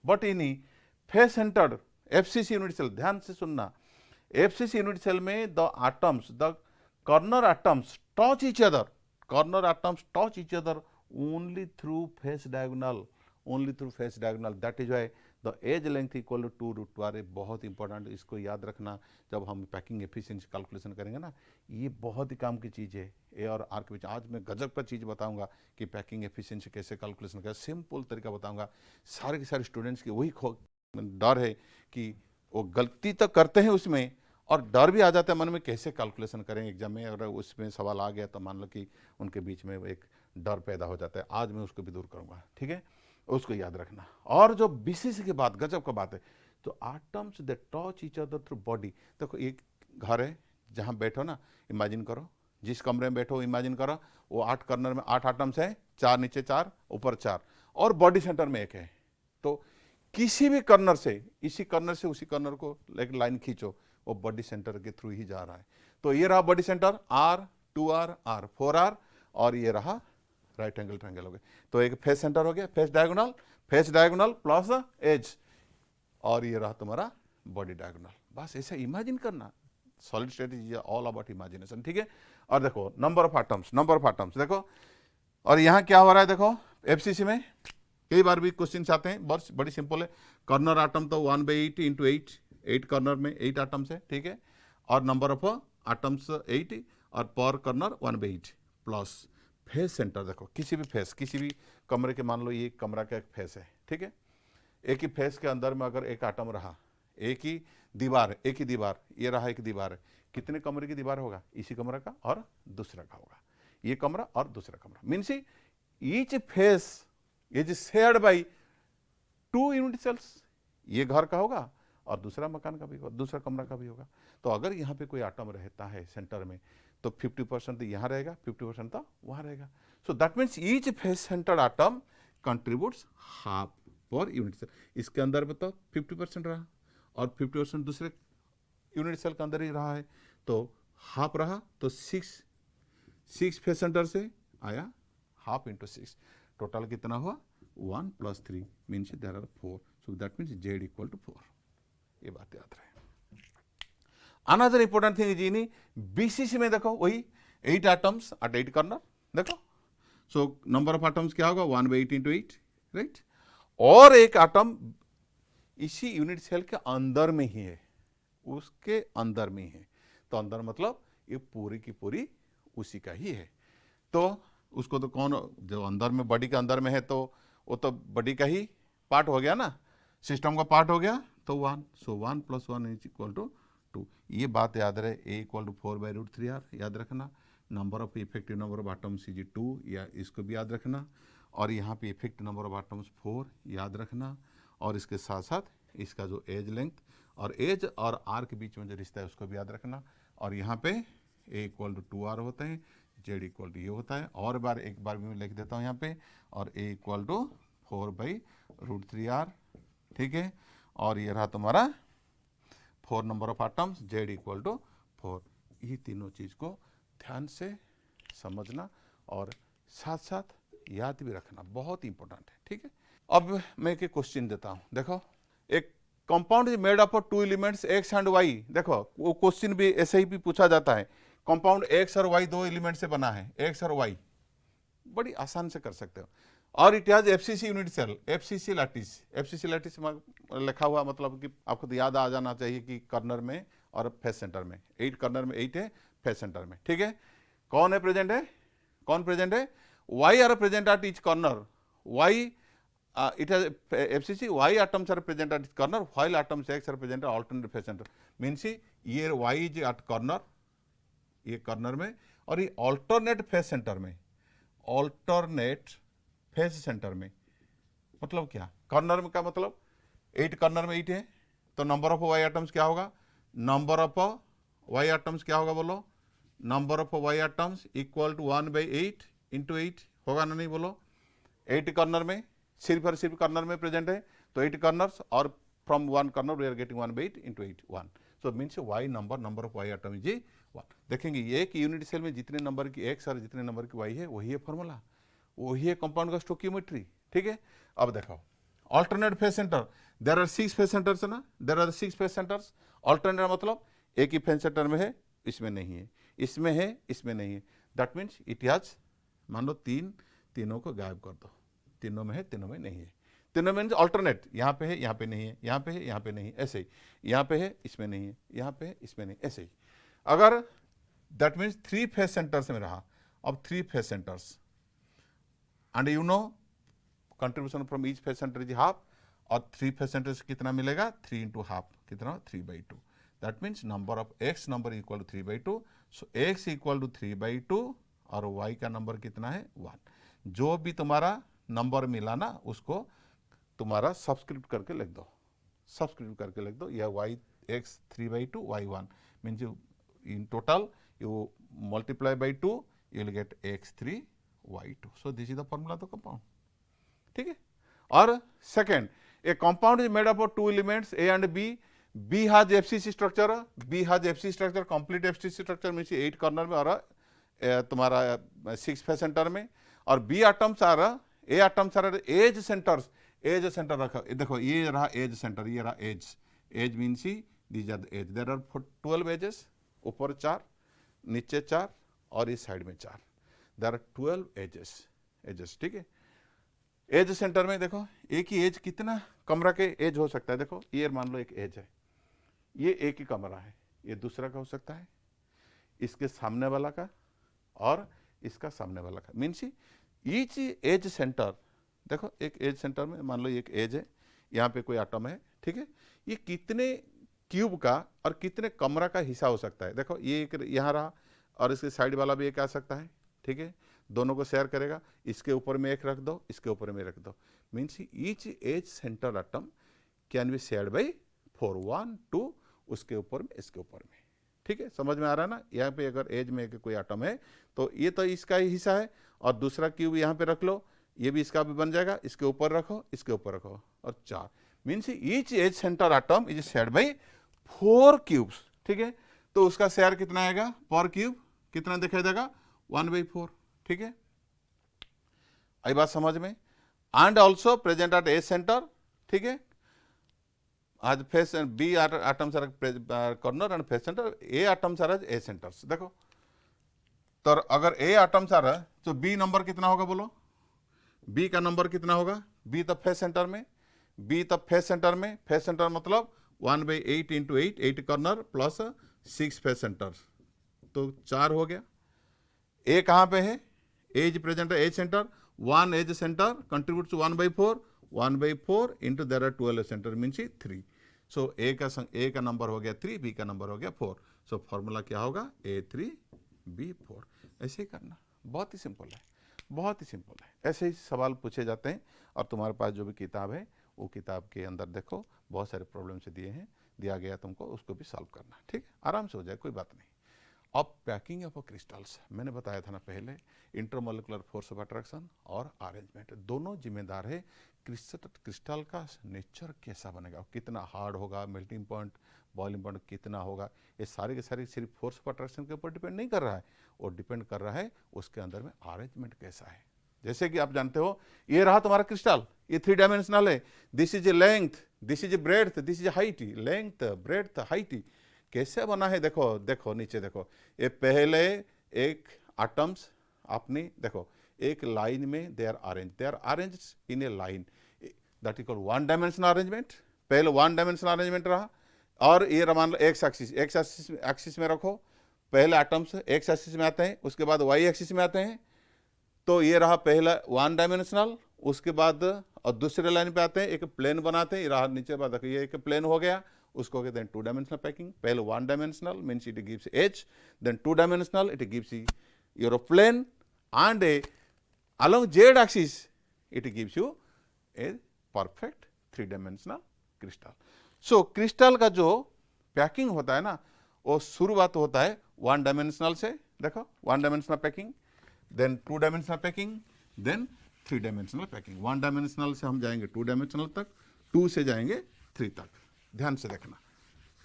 But in face centred FCC unit cell, ध्यान से सुनना, FCC यूनिट सेल में the atoms, the corner atoms touch each other, corner atoms touch each other only through face diagonal, only through face diagonal, that is why the edge length equal to 2√2R। बहुत important, इसको याद रखना जब हम packing efficiency calculation करेंगे ना, ये बहुत ही काम की चीज़ है A और R के बीच। आज मैं गजब का चीज़ बताऊंगा कि पैकिंग एफिशिएंसी कैसे कैलकुलेशन करें, सिंपल तरीका बताऊंगा। सारे के सारे स्टूडेंट्स की वही डर है कि वो गलती तो करते हैं उसमें, और डर भी आ जाता है मन में कैसे कैलकुलेशन करें एग्जाम में, अगर उसमें सवाल आ गया तो मान लो कि उनके बीच में एक डर पैदा हो जाता है। आज मैं उसको भी दूर करूंगा। ठीक है, उसको याद रखना। और जो BCC की बात, गजब का बात है, तो atoms they touch each other through body. देखो एक घर है जहाँ बैठो ना, इमेजिन करो, जिस कमरे में बैठो इमेजिन करो, वो 8 कॉर्नर में 8 एटम्स है, 4 नीचे 4 ऊपर 4, और बॉडी सेंटर में एक है। तो किसी भी कॉर्नर से, इसी कॉर्नर से उसी कॉर्नर को एक लाइन खींचो, वो बॉडी सेंटर के थ्रू ही जा रहा है। तो ये रहा body centre R 2R R 4R, और ये रहा राइट एंगल ट्रायंगल हो गया। तो एक फेस सेंटर हो गया, फेस डायगोनल प्लस एज, और ये रहा तुम्हारा बॉडी डायगोनल। बस ऐसा इमेजिन करना, solid state is all about imagination. ठीक है, और देखो नंबर ऑफ एटम्स देखो, और यहाँ क्या हो रहा है देखो, FCC में कई बार भी क्वेश्चन आते हैं, बड़ी सिंपल है। कॉर्नर एटम तो 1/8 × 8 कॉर्नर में 8 एटम्स है। ठीक है, और नंबर ऑफ एटम्स 8, और पर कॉर्नर 1/8 प्लस फेस सेंटर। देखो किसी भी कमरे के, मान लो ये कमरा का एक फेस है। ठीक है, एक ही फेस के अंदर में अगर एक एटम रहा, एक ही दीवार, ये रहा एक दीवार है, कितने कमरे की दीवार होगा, इसी कमरा का और दूसरा का होगा, ये कमरा और दूसरा कमरा, means each face is shared by 2 unit cells. ये घर का होगा और दूसरा मकान का भी होगा, दूसरा कमरा का भी होगा। तो अगर यहाँ पे कोई एटम रहता है सेंटर में, तो 50% तो यहाँ रहेगा, 50% तो वहाँ रहेगा। So that means each face centred atom contributes half per unit cell. इसके अंदर में तो 50% रहा, और 50% दूसरे यूनिट सेल के अंदर ही रहा है, तो हाफ रहा, तो 6 फेस सेंटर से आया, हाफ × 6, टोटल कितना हुआ 1 plus 3 means there are 4. So that means Z equal to 4. ये बात याद रहे. Another important thing is in BCC में देखो वही 8 atoms at 8 corner देखो. So number of atoms क्या होगा 1 by 8 into 8 right. और एक atom इसी यूनिट सेल के अंदर में ही है, उसके अंदर में है. तो अंदर मतलब ये पूरी की पूरी उसी का ही है. तो उसको तो कौन जो अंदर में बॉडी के अंदर में है तो वो तो बॉडी का ही पार्ट हो गया ना, सिस्टम का पार्ट हो गया. तो 1. सो 1 + 1 इज इक्वल टू 2. ये बात याद रहे. A इक्वल टू 4/√3r याद रखना. Number of effective number of atoms is 2 या इसको भी याद रखना. और यहाँ पे इफेक्टिव नंबर ऑफ एटम्स 4 याद रखना. और इसके साथ साथ इसका जो एज लेंथ और एज और आर के बीच में जो रिश्ता है उसको भी याद रखना. और यहाँ पे A इक्वल टू 2r होते हैं, Z इक्वल टू ये होता है. और एक बार भी मैं लिख देता हूँ यहाँ पे. और A इक्वल टू 4/√3r ठीक है. और ये रहा तुम्हारा 4 number of atoms, Z equal to 4. ये तीनों चीज़ को ध्यान से समझना और साथ साथ याद भी रखना बहुत इंपॉर्टेंट है. ठीक है. अब मैं एक क्वेश्चन देता हूँ. देखो एक compound is made up of 2 elements X and Y. देखो वो क्वेश्चन भी ऐसे ही भी पूछा जाता है. कंपाउंड X और Y 2 एलिमेंट से बना है, X और Y. बड़ी आसान से कर सकते हो. और it has FCC unit cell, FCC lattice में लिखा हुआ मतलब कि आपको तो याद आ जाना चाहिए कि कर्नर में और फेस सेंटर में 8 कर्नर में 8 है, फेस सेंटर में. ठीक है. कौन है प्रेजेंट है, कौन प्रेजेंट है? Y are present at each corner. Y it has FCC Y atoms are present at its corner while atoms X are present at alternate face center. Means ये Y is at corner, ये corner में, और ये alternate face center में, alternate face center में. मतलब क्या? corner में का मतलब 8 corner में 8 है. तो number of Y atoms क्या होगा? number of Y atoms क्या होगा बोलो? number of Y atoms equal to 1/8 into 8 होगा ना, नहीं बोलो? 8 corner में सिर्फ और सिर्फ कर्नर में प्रेजेंट है. तो 8 कर्नर्स और from 1 corner we are getting 1/8 into 8 1. So means Y number of Y atom is 1. देखेंगे एक यूनिट सेल में जितने नंबर की X और जितने नंबर की Y है वही है फॉर्मूला, वही है कंपाउंड का स्टोकियोमेट्री. ठीक है. अब देखो alternate face centre, there are 6 face centres है ना, there are 6 face centres. Alternate मतलब एक ही फेस सेंटर में है, इसमें नहीं है, इसमें है, इसमें नहीं है. दैट मीन्स इट हैज, मान लो तीनों को गायब कर दो. तीनों में है, तीनों में नहीं है. तीनों में ऑल्टरनेट, यहाँ पे है, यहाँ पे नहीं है, यहाँ पे है, यहाँ पे नहीं है, ऐसे ही. यहाँ पे है, इसमें नहीं है, यहाँ पे है, इसमें नहीं, ऐसे ही. अगर दैट मीन्स 3 फेस सेंटर्स में रहा. अब 3 face centres and you know contribution from each face centre is half. और 3 फेस सेंटर्स कितना मिलेगा? 3 into हाफ कितना? 3/2. That means number of X number equal to 3/2. So X equal to 3/2 और Y का number कितना है? 1. जो भी तुम्हारा नंबर मिला ना उसको तुम्हारा सब्सक्रिप्ट करके लिख दो, सब्सक्रिप्ट करके लिख दो. या Y X 3/2 Y 1 means you in total you multiply by 2 you will get X3 Y 2. So this is the formula of the compound. ठीक है. और second, A compound is made up of 2 elements A and B. B has FCC structure, B has FCC structure, complete FCC structure मीन्स 8 corner में और तुम्हारा 6 face centre में. और B atoms are A atoms are edge centres. Edge centre रखा, देखो ये रहा एज सेंटर, ये रहा एज. एज मीन्स ही these are edge. There are 12 edges, ऊपर 4, नीचे 4 और इस साइड में 4. There are 12 edges. ठीक है. एज सेंटर में देखो एक ही एज, कितना कमरा के एज हो सकता है? देखो ये मान लो एक एज है, ये एक ही कमरा है, ये दूसरा का हो सकता है, इसके सामने वाला का और इसका सामने वाला का. मीन्स ईच एज सेंटर, देखो एक एज सेंटर में मान लो एक एज है, यहाँ पे कोई एटम है. ठीक है. ये कितने क्यूब का और कितने कमरा का हिस्सा हो सकता है? देखो ये एक यहाँ रहा और इसके साइड वाला भी एक आ सकता है. ठीक है. दोनों को शेयर करेगा. इसके ऊपर में एक रख दो, इसके ऊपर में रख दो. Means each edge centre atom can be shared by 4 1 2 उसके ऊपर में, इसके ऊपर में. ठीक है. समझ में आ रहा है ना. यहाँ पे अगर एज में कोई एटम है तो ये तो इसका ही हिस्सा है और दूसरा क्यूब यहाँ पे रख लो, ये भी इसका भी बन जाएगा. इसके ऊपर रखो, इसके ऊपर रखो और 4. Means each edge centre atom is shared by 4 cubes. ठीक है. तो उसका शेयर कितना आएगा पर क्यूब? कितना दिखाई देगा? 1/4. ठीक है. आई बात समझ में? and also present at A center, ठीक है, as face and B atoms are corner and face center, A atoms are as A centers. देखो तो अगर A atoms are तो B नंबर कितना होगा बोलो, B का नंबर कितना होगा, B तब फेस सेंटर में, B तब फेस सेंटर में, फेस सेंटर मतलब 1/8 into 8, 8 corner plus 6 face centre, तो 4 हो गया। A कहाँ पे है, एज प्रेजेंट है edge centre, 1 edge centre contribute to 1/4, 1/4 into there are 12 centre means 3। So A का नंबर हो गया 3, बी का नंबर हो गया 4। सो फॉर्मूला क्या होगा, A3 B4। ऐसे ही करना, बहुत ही सिंपल है, बहुत ही सिंपल है। ऐसे ही सवाल पूछे जाते हैं और तुम्हारे पास जो भी किताब है वो किताब के अंदर देखो बहुत सारे प्रॉब्लम से दिए हैं, दिया गया तुमको, उसको भी सॉल्व करना, ठीक है, आराम से हो जाए, कोई बात नहीं। अब पैकिंग ऑफ क्रिस्टल्स, मैंने बताया था ना पहले, इंटरमोलिकुलर फोर्स ऑफ अट्रैक्शन और अरेंजमेंट दोनों जिम्मेदार है क्रिस्टल का नेचर कैसा बनेगा, कितना हार्ड होगा, मेल्टिंग पॉइंट, बॉइलिंग पॉइंट कितना होगा, ये सारे के सारे सिर्फ फोर्स ऑफ अट्रैक्शन के ऊपर डिपेंड नहीं कर रहा है, वो डिपेंड कर रहा है उसके अंदर में अरेंजमेंट कैसा है। जैसे कि आप जानते हो ये रहा तुम्हारा क्रिस्टल, ये 3 डायमेंशनल है, this is A length, this is A breadth, this is A height, length breadth height कैसे बना है, देखो देखो नीचे देखो, ये पहले एक एटम्स आपने देखो एक लाइन में they are arranged in a line, that is called 1 dimensional arrangement. पहले 1 डायमेंशनल अरेंजमेंट रहा, और ये मान लो एक्स एक्सिस में रखो, पहले एटम्स एक्स एक्सिस में आते हैं, उसके बाद वाई एक्सिस में आते हैं, तो ये रहा पहला 1 डायमेंशनल, उसके बाद और दूसरे लाइन पे आते हैं, एक प्लेन बनाते हैं, ये रहा नीचे बाद देखो ये एक प्लेन हो गया, उसको कहते हैं 2 डायमेंशनल पैकिंग। पहले 1 dimensional means it gives edge, then 2 dimensional it gives your plane, and along z axis it gives you a perfect 3 dimensional crystal. So crystal का जो पैकिंग होता है ना, वो शुरुआत होता है 1 डायमेंशनल से, देखो 1 dimensional packing, then 2 dimensional packing, then 3 dimensional packing. 1 dimensional से हम जाएंगे 2 डायमेंशनल तक, 2 से जाएंगे 3 तक, ध्यान से देखना,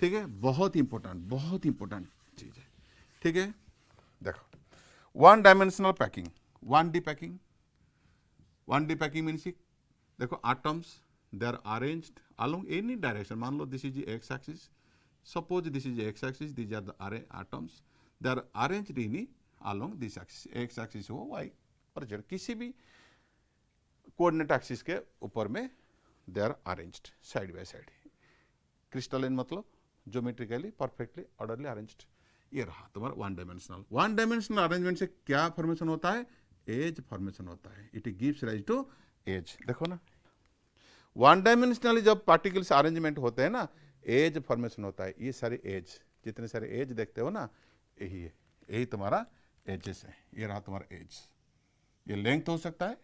ठीक है, बहुत इंपॉर्टेंट चीज है, ठीक है। देखो 1 dimensional packing, 1D packing, 1D packing means देखो atoms they are arranged along any direction, मान लो this is X axis, suppose this is X axis, this are the atoms they are arranged in along this axis, X axis हो Y और Z, किसी भी coordinate axis के ऊपर में they are arranged side by side. Crystalline मतलब geometrically perfectly orderly arranged. ये रहा तुम्हारा 1 डायमेंशनल। 1 डायमेंशनल अरेंजमेंट से क्या फॉर्मेशन होता है, एज फॉर्मेशन होता है, it gives rise to edge. देखो ना 1 डायमेंशनली जब पार्टिकल्स अरेंजमेंट होते हैं ना, एज फॉर्मेशन होता है। ये सारे एज, जितने सारे एज देखते हो ना, यही है, यही तुम्हारा एजेस है। ये रहा तुम्हारा एज, ये लेंथ हो सकता है,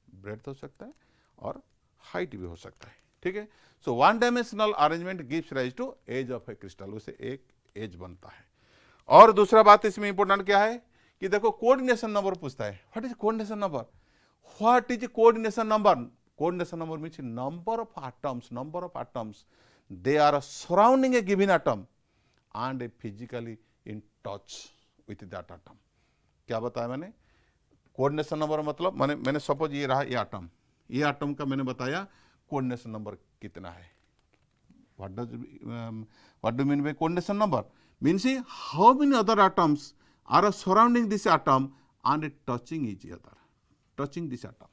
ब्रेड्थ हो सकता है और हाइट भी हो सकता है, ठीक है। सो 1 dimensional arrangement gives rise to edge of a crystal, उसे एक एज बनता है। और दूसरा बात इसमें इंपॉर्टेंट क्या है कि देखो कोऑर्डिनेशन नंबर पूछता है, what is coordination number, what is coordination number. Coordination number means number of atoms they are surrounding a given atom and a physically in touch with that atom. क्या बताया मैंने, coordination number मतलब मैंने suppose ये रहा ये atom का मैंने बताया कोऑर्डिनेशन नंबर कितना है। What do mean by coordination number, means how many other atoms are surrounding this atom and touching each other, touching this atom,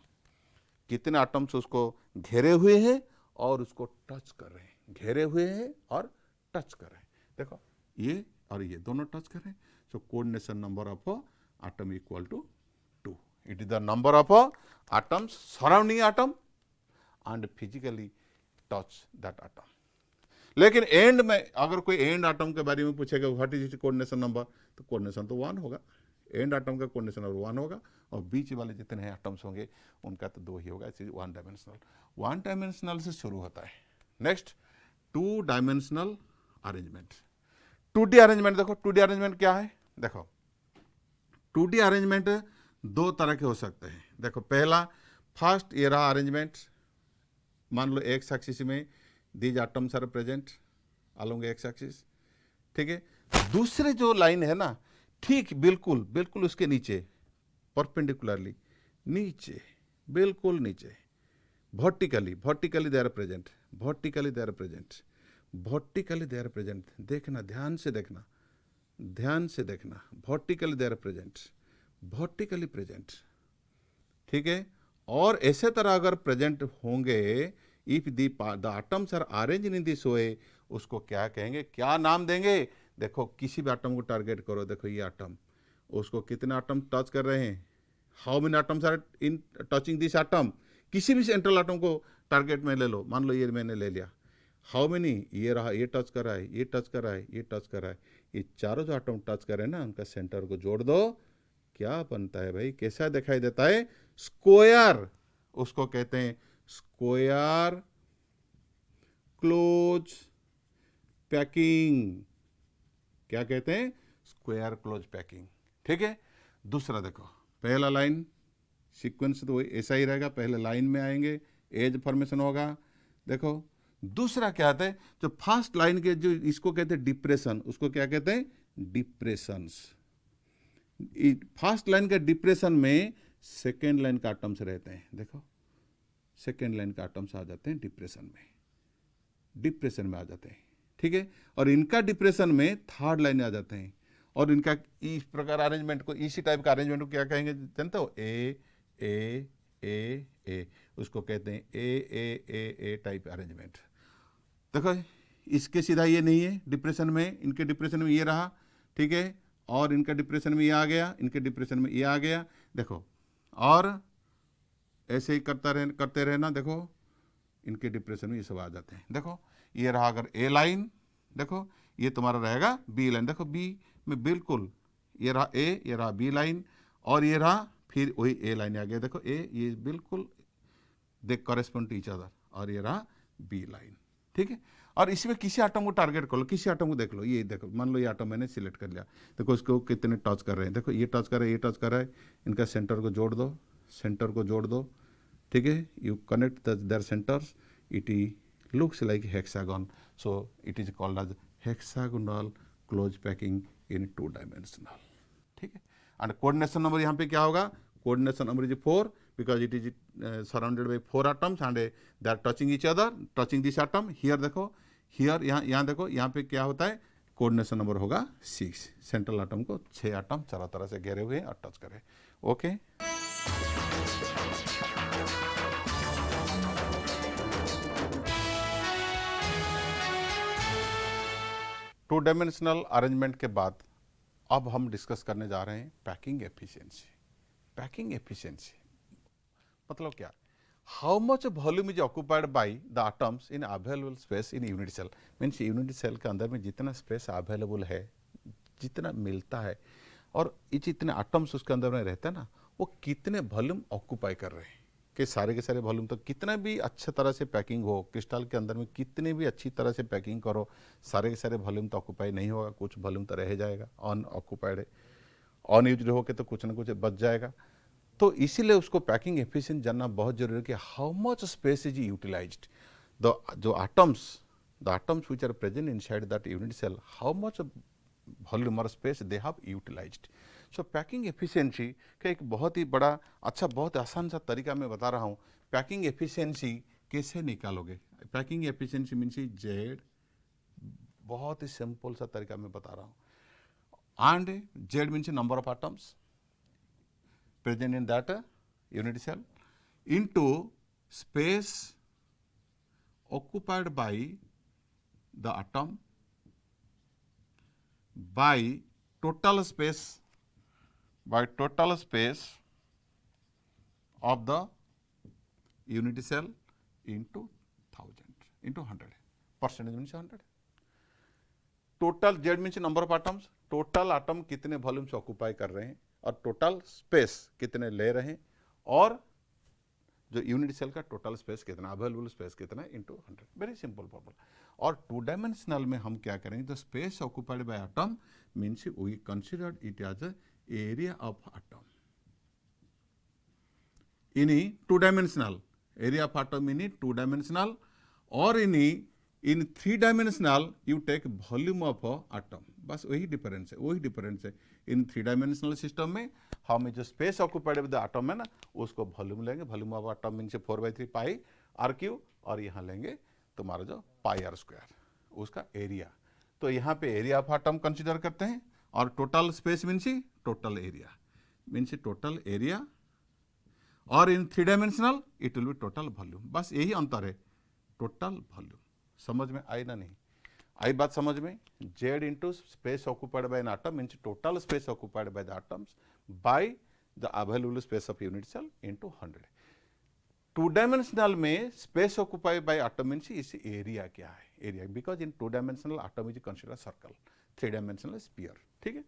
कितने एटम्स उसको घेरे हुए हैं और उसको टच कर रहे हैं, घेरे हुए हैं और टच कर रहे हैं। देखो ये और ये दोनों टच कर रहे हैं, so coordination number of atom equal to 2, it is the number of atoms surrounding atom and physically touch that atom. लेकिन एंड में अगर कोई एंड एटम के बारे में पूछेगा व्हाट इज कोऑर्डिनेशन नंबर, तो कोऑर्डिनेशन तो 1 होगा, एंड एटम का कोऑर्डिनेशन नंबर 1 होगा, और बीच वाले जितने एटम्स होंगे उनका तो 2 ही होगा। इसी 1 डायमेंशनल, 1 डायमेंशनल से शुरू होता है। Next 2 dimensional arrangement, 2D arrangement. देखो 2D अरेंजमेंट क्या है, देखो 2D अरेंजमेंट 2 तरह के हो सकते हैं। देखो पहला फर्स्ट ये रहा अरेंजमेंट, मान लो एक्स एक्सिस में these atoms are present along x axis, ठीक है। दूसरे जो लाइन है ना, ठीक बिल्कुल उसके नीचे परपेंडिकुलरली नीचे, बिल्कुल नीचे vertically they are present, vertically they are present, vertically they are present. देखना, ध्यान से देखना, ध्यान से देखना, vertically they are present, vertically present, ठीक है। और ऐसे तरह अगर प्रेजेंट होंगे, if the atoms are arrange in this way, उसको क्या कहेंगे, क्या नाम देंगे? देखो किसी भी एटम को टारगेट करो, देखो ये एटम, उसको कितने एटम टच कर रहे हैं, how many atoms are in touching this atom. किसी भी सेंट्रल एटम को टारगेट में ले लो, मान लो ये मैंने ले लिया, हाउ मेनी, ये रहा, ये टच कर रहा है, ये टच कर रहा है, ये टच कर रहा है, ये चारों जो एटम टच कर रहे हैं ना, उनका सेंटर को जोड़ दो, क्या बनता है भाई, कैसा दिखाई देता है? स्क्वायर। उसको कहते हैं स्क्वायर क्लोज पैकिंग। क्या कहते हैं? स्क्वायर क्लोज पैकिंग, ठीक है। दूसरा देखो, पहला लाइन सीक्वेंस तो ऐसा ही रहेगा, पहले लाइन में आएंगे, एज फॉर्मेशन होगा। देखो दूसरा क्या आता है, जो फर्स्ट लाइन के जो इसको कहते हैं डिप्रेशन, उसको क्या कहते हैं? डिप्रेशंस। फर्स्ट लाइन का डिप्रेशन में सेकेंड लाइन का एटम्स रहते हैं, देखो सेकेंड लाइन का एटम्स आ जाते हैं डिप्रेशन में, डिप्रेशन में आ जाते हैं, ठीक है। और इनका डिप्रेशन में थर्ड लाइन आ जाते हैं, और इनका इस प्रकार अरेंजमेंट को, इसी टाइप का अरेंजमेंट को क्या कहेंगे जानते हो? ए ए ए ए, उसको कहते हैं ए टाइप अरेंजमेंट। देखो इसके सीधा ये नहीं है डिप्रेशन में, इनके डिप्रेशन में ये रहा, ठीक है, और इनका डिप्रेशन में ये आ गया, इनके डिप्रेशन में ये आ गया, देखो। और ऐसे ही करते रहना, देखो इनके डिप्रेशन में ये सब आ जाते हैं। देखो ये रहा अगर ए लाइन, देखो ये तुम्हारा रहेगा बी लाइन, देखो बी में बिल्कुल ये रहा ए, ये रहा बी लाइन, और ये रहा फिर वही ए लाइन आ गया, देखो ए, ये बिल्कुल दे कॉरेस्पॉन्ड टू ईच अदर, और ये रहा बी लाइन, ठीक है। और इसमें किसी आइटम को टारगेट कर लो, किसी आइटम को देख लो, ये देखो मान लो ये आइटम मैंने सिलेक्ट कर लिया, देखो इसको कितने टच कर रहे हैं, देखो ये टच कर रहा है, ये टच कर रहा है, इनका सेंटर को जोड़ दो, सेंटर को जोड़ दो, ठीक है। You connect their centres, it looks like hexagon, so it is called as hexagonal close packing in 2 dimensional, ठीक है। एंड कोऑर्डिनेशन नंबर यहाँ पे क्या होगा? Coordination number is 4 because it is surrounded by 4 atoms and they are touching each other, touching this atom here। देखो here, यहाँ देखो, यहाँ पे क्या होता है? कोऑर्डिनेशन नंबर होगा 6। सेंट्रल एटम को 6 एटम चारों तरह से घेरे हुए और टच करे, ओके। टू डायमेंशनल अरेंजमेंट के बाद अब हम डिस्कस करने जा रहे हैं पैकिंग एफिशिएंसी। पैकिंग एफिशिएंसी मतलब क्या? How much volume is occupied by the atoms in available space in unit cell. Means unit cell के अंदर में जितना स्पेस अवेलेबल है, जितना मिलता है, और ये जितने एटम्स उसके अंदर में रहते हैं ना, वो कितने वॉल्यूम ऑक्यूपाई कर रहे हैं, कि सारे के सारे वॉल्यूम। तो कितना भी अच्छे तरह से पैकिंग हो, क्रिस्टल के अंदर में कितने भी अच्छी तरह से पैकिंग करो, सारे के सारे वॉल्यूम तो ऑक्यूपाई नहीं होगा, कुछ वॉल्यूम तो रह जाएगा अनऑक्यूपाइड है, अनयूज्ड होके तो कुछ ना कुछ बच जाएगा। तो इसीलिए उसको पैकिंग एफिशिएंट जानना बहुत जरूरी है कि how much space is utilised, जो atoms which are present inside that unit cell, how much volume और space they have utilised. So packing efficiency का एक बहुत ही बड़ा अच्छा, बहुत आसान सा तरीका मैं बता रहा हूँ। पैकिंग एफिशिएंसी कैसे निकालोगे? पैकिंग एफिशिएंसी मीन्स जेड, बहुत ही सिंपल सा तरीका मैं बता रहा हूँ। And Z means number of atoms present in that unit cell into space occupied by the atom by total space of the unit cell into 1000 into 100, percentage means 100। Total Z means number of atoms, total atom कितने volume से occupy कर रहे हैं, और total space कितने ले रहे हैं, और जो यूनिट सेल का टोटल स्पेस कितना, अवेलेबल स्पेस कितना, इनटू 100। Very simple formula. और 2 डायमेंशनल में हम क्या करेंगे? The space occupied by atom means we considered it as area of atom in 2 dimensional, area of atom in 2 dimensional, और in 3 dimensional you take volume of atom. बस वही difference है, वही डिफरेंस है। इन 3 डायमेंशनल सिस्टम में हम जो space occupied with the atom है ना, उसको वॉल्यूम लेंगे। Volume of atom means 4/3 pi r cube, और यहाँ लेंगे तुम्हारा जो पाई आर स्क्वायर, उसका एरिया। तो यहाँ पे एरिया ऑफ एटम कंसीडर करते हैं, और total space means total area, means total area, और in 3 dimensional it will be total volume. बस यही अंतर है, टोटल वॉल्यूम। समझ में आई ना? नहीं आई बात समझ में? Z into space occupied by an atom means total space occupied by the atoms by the available space of unit cell into 100। 2 dimensional में space occupied by atom means इस एरिया क्या है, area, because in 2 dimensional atom is consider circle, 3 dimensional sphere, ठीक है।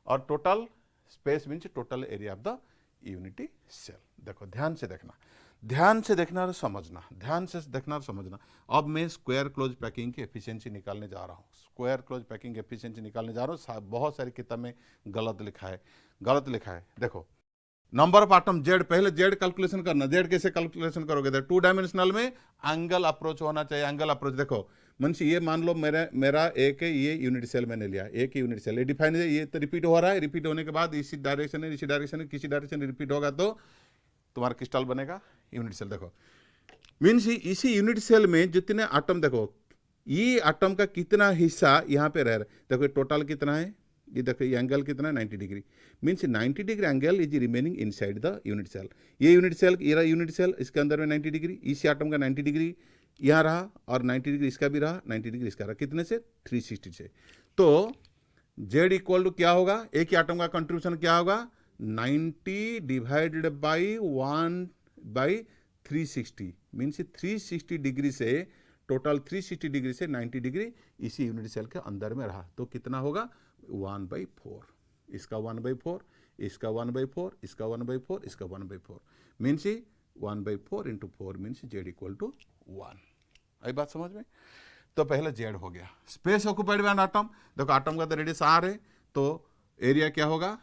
और total space means total area of the unity cell. देखो ध्यान से देखना, ध्यान से देखना और समझना, ध्यान से देखना और समझना। अब मैं स्क्वायर क्लोज पैकिंग की एफिशिएंसी निकालने जा रहा हूँ, स्क्वायर क्लोज पैकिंग एफिशिएंसी निकालने जा रहा हूँ। बहुत सारी किताब में गलत लिखा है, गलत लिखा है। देखो नंबर ऑफ एटम जेड, पहले जेड कैलकुलेशन करना। जेड कैसे कैलकुलेशन करोगे? 2 डायमेंशनल में एंगल अप्रोच होना चाहिए, एंगल अप्रोच। देखो मंश ये मान लो मेरा एक है, ये यूनिट सेल मैंने लिया, एक ही यूनिट सेल, ये डिफाइन है, ये तो रिपीट हो रहा है, रिपीट होने के बाद इसी डायरेक्शन में, इसी डायरेक्शन में, किसी डायरेक्शन में रिपीट होगा तो तुम्हारा क्रिस्टल बनेगा यूनिट सेल। देखो मीन्स इसी यूनिट सेल में जितने एटम, देखो ये एटम का कितना हिस्सा यहाँ पे रह रहा है, देखो टोटल कितना है, ये देखो ये एंगल कितना है 90 degree, means 90 degree angle is remaining inside the unit cell. ये यूनिट सेल, ये रहा यूनिट सेल, इसके अंदर में 90 डिग्री, इस एटम का 90 डिग्री यहाँ रहा, और 90 डिग्री इसका भी रहा, 90 डिग्री इसका रहा, कितने से 360 से। तो जेड इक्वल टू क्या होगा, एक ही एटम का कंट्रीब्यूशन क्या होगा, 90 डिवाइडेड बाई 1/360, मीन्स 360 डिग्री से, टोटल 360 डिग्री से 90 डिग्री इसी यूनिट सेल के अंदर में रहा, तो कितना होगा 1/4, इसका 1/4, इसका 1/4, इसका 1/4, इसका 1/4, मीन्स 1/4 into 4 means Z equal to 1। आई बात समझ में? तो पहले जेड हो गया। Space occupied by an atom, देखो एटम का तो रेडियस आर है, तो एरिया क्या होगा,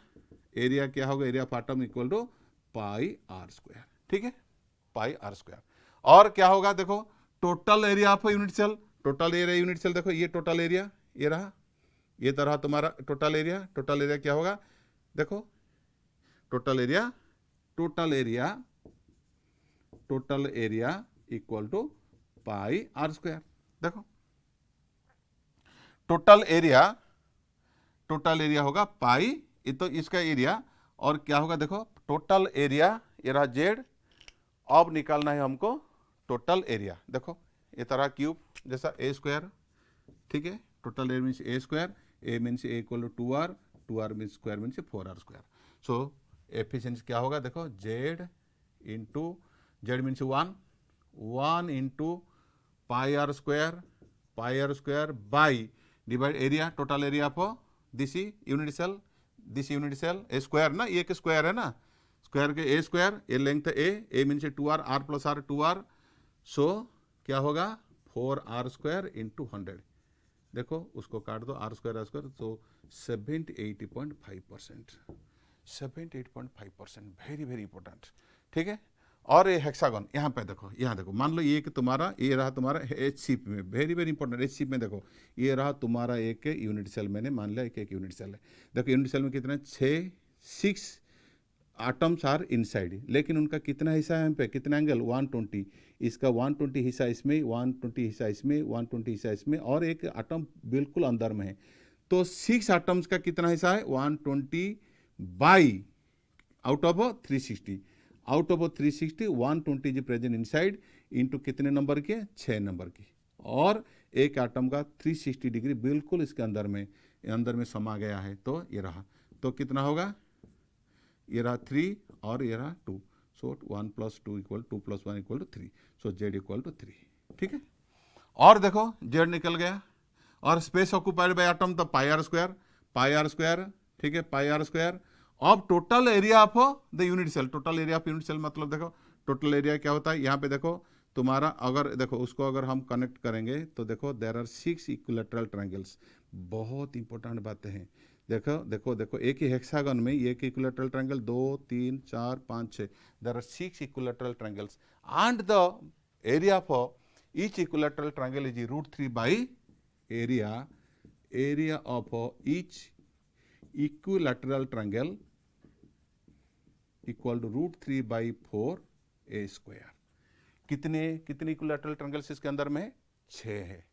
एरिया क्या होगा, area of atom equal to pi are square, ठीक है, पाई आर स्क्वायर। और क्या होगा, देखो total area of unit cell, total area unit cell, देखो ये टोटल एरिया, ये रहा, ये तो रहा तुम्हारा टोटल एरिया। टोटल एरिया क्या होगा, देखो total area, total area, total area equal to pi are square. देखो टोटल एरिया, टोटल एरिया होगा पाई, ये तो इसका एरिया, और क्या होगा देखो टोटल एरिया, ये रहा जेड। अब निकालना है हमको टोटल एरिया, देखो ये तरह क्यूब जैसा ए स्क्वायर, ठीक है, total area means A square, A means A equal to 2r, 2r मीन्स square means 4r square. So efficiency क्या होगा, देखो Z into, Z means 1 into pi are square by divide area, total area of this unit cell, this unit cell, A square ना, ये एक square है ना, square के A square, A length A means 2r, r plus r 2r, so क्या होगा 4r square into 100, देखो उसको काट दो, r स्क्वायर तो 78.5%, 78.5%, वेरी वेरी इंपॉर्टेंट, ठीक है। और ये हेक्सागन यहाँ पे देखो, यहाँ देखो मान लो ये कि तुम्हारा, ये रहा तुम्हारा एच शिप में, very very important, H ship में देखो ये रहा तुम्हारा एक यूनिट सेल, मैंने मान लिया एक यूनिट सेल है। देखो यूनिट सेल में कितना 6 एटम्स आर इनसाइड, लेकिन उनका कितना हिस्सा है यहाँ पे, कितना एंगल 120, इसका 120 हिस्सा इसमें, 120 हिस्सा इसमें, 120 हिस्सा इसमें, और एक एटम बिल्कुल अंदर में है। तो 6 एटम्स का कितना हिस्सा है 120 by out of 360, out of 360 120 is present inside into कितने नंबर के, 6 नंबर की, और एक एटम का 360 डिग्री बिल्कुल इसके अंदर में समा गया है, तो ये रहा, तो कितना होगा, ये रहा 3 और ये रहा 2, सो 1 + 2 = 2 + 1 = 3, सो जेड इक्वल टू 3, ठीक है। और देखो जेड निकल गया, और स्पेस ऑक्यूपाइड बाय एटम तो पाई आर स्क्वायर, ठीक है, पाई आर स्क्वायर। अब total area of the unit cell, total area of unit cell मतलब देखो टोटल एरिया क्या होता है, यहाँ पे देखो तुम्हारा, अगर देखो उसको अगर हम कनेक्ट करेंगे तो देखो देयर आर 6 इक्विलैटरल ट्रायंगल्स, बहुत इंपॉर्टेंट बातें हैं। देखो देखो देखो एक ही हेक्सागन में एक equilateral triangle 2 3 4 5 6, there are 6 equilateral triangles and the area of each equilateral triangle is √3 by area of each equilateral triangle equal to √3 by 4 a square. कितनी इक्विलैटरल ट्रायंगल्स इसके अंदर में 6 है।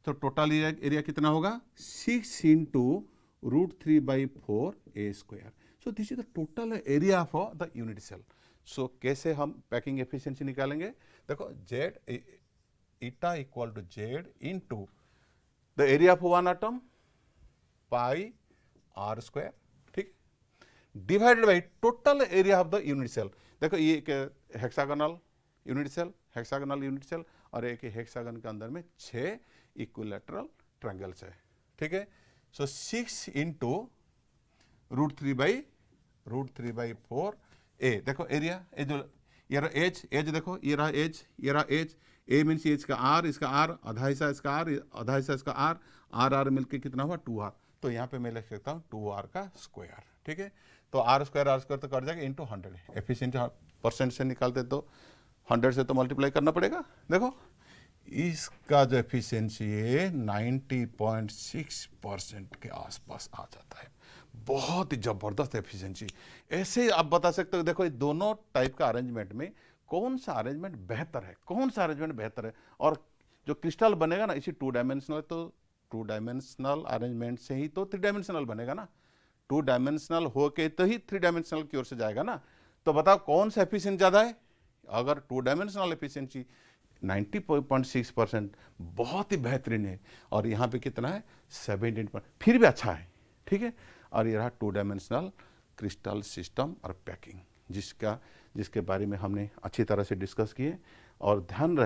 तो टोटल एरिया कितना होगा 6 into √3/4 a square. So this is the total area for the unit cell. So कैसे हम पैकिंग एफिशिएंसी निकालेंगे? देखो Z eta equal to Z into the area of one atom pi are square, ठीक, divided by total area of the unit cell. देखो ये एक hexagonal unit cell और एक हेक्सागन के अंदर में 6 इक्विलैटरल ट्रायंगल्स है, ठीक है। सो 6 इंटू √3/4 ए। देखो एरिया ए जो ये रहा एज देखो ये रहा एज ए मीन्स एज का आर, इसका आर आधा हिस्सा इसका आर, आधा हिस्सा इसका आर मिलके कितना हुआ 2r। तो यहाँ पे मैं लिख सकता हूँ 2r का स्क्वायर, ठीक है। तो आर स्क्वायर तो कट जाएगा इंटू 100। एफिशिएंसी परसेंट से निकालते तो 100 से तो मल्टीप्लाई करना पड़ेगा। देखो इसका जो एफिशिएंसी है 90.6% के आसपास आ जाता है। बहुत ही जबरदस्त एफिशिएंसी। ऐसे आप बता सकते हो, देखो ये दोनों टाइप का अरेंजमेंट में कौन सा अरेंजमेंट बेहतर है, और जो क्रिस्टल बनेगा ना इसी 2 डायमेंशनल, तो 2 डायमेंशनल अरेंजमेंट से ही तो 3 डायमेंशनल बनेगा ना। 2 डायमेंशनल होके तो ही 3 डायमेंशनल की ओर से जाएगा ना। तो बताओ कौन सा एफिशिएंसी ज़्यादा है? अगर 2 डायमेंशनल एफिशिएंसी 90.6% बहुत ही बेहतरीन है, और यहाँ पे कितना है 17%, फिर भी अच्छा है, ठीक है। और ये रहा 2 डायमेंशनल क्रिस्टल सिस्टम और पैकिंग, जिसके बारे में हमने अच्छी तरह से डिस्कस किए। और ध्यान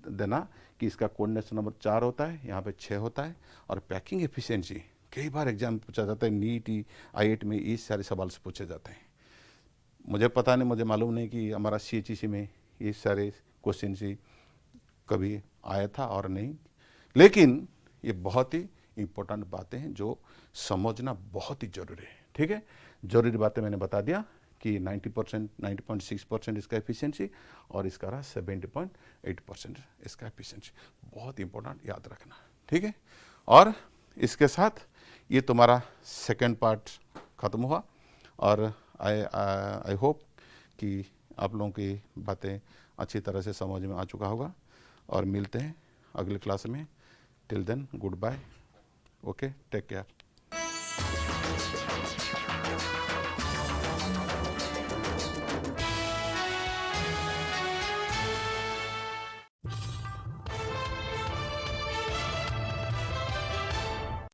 देना कि इसका कोऑर्डिनेशन नंबर 4 होता है, यहाँ पे 6 होता है। और पैकिंग एफिशिएंसी कई बार एग्जाम में पूछा जाता है, नीट IIT में इस सारे सवाल से पूछे जाते हैं। मुझे मालूम नहीं कि हमारा CHEC में ये सारे क्वेश्चन ही कभी आया था और नहीं, लेकिन ये बहुत ही इम्पोर्टेंट बातें हैं जो समझना बहुत ही जरूरी है, ठीक है। जरूरी बातें मैंने बता दिया कि 90.6% इसका एफिशिएंसी, और इसका रहा 70.8% इसका एफिशिएंसी। बहुत इंपॉर्टेंट, याद रखना, ठीक है। और इसके साथ ये तुम्हारा सेकेंड पार्ट ख़त्म हुआ, और आई होप कि आप लोगों की बातें अच्छी तरह से समझ में आ चुका होगा। और मिलते हैं अगले क्लास में। Till then goodbye, okay, take care.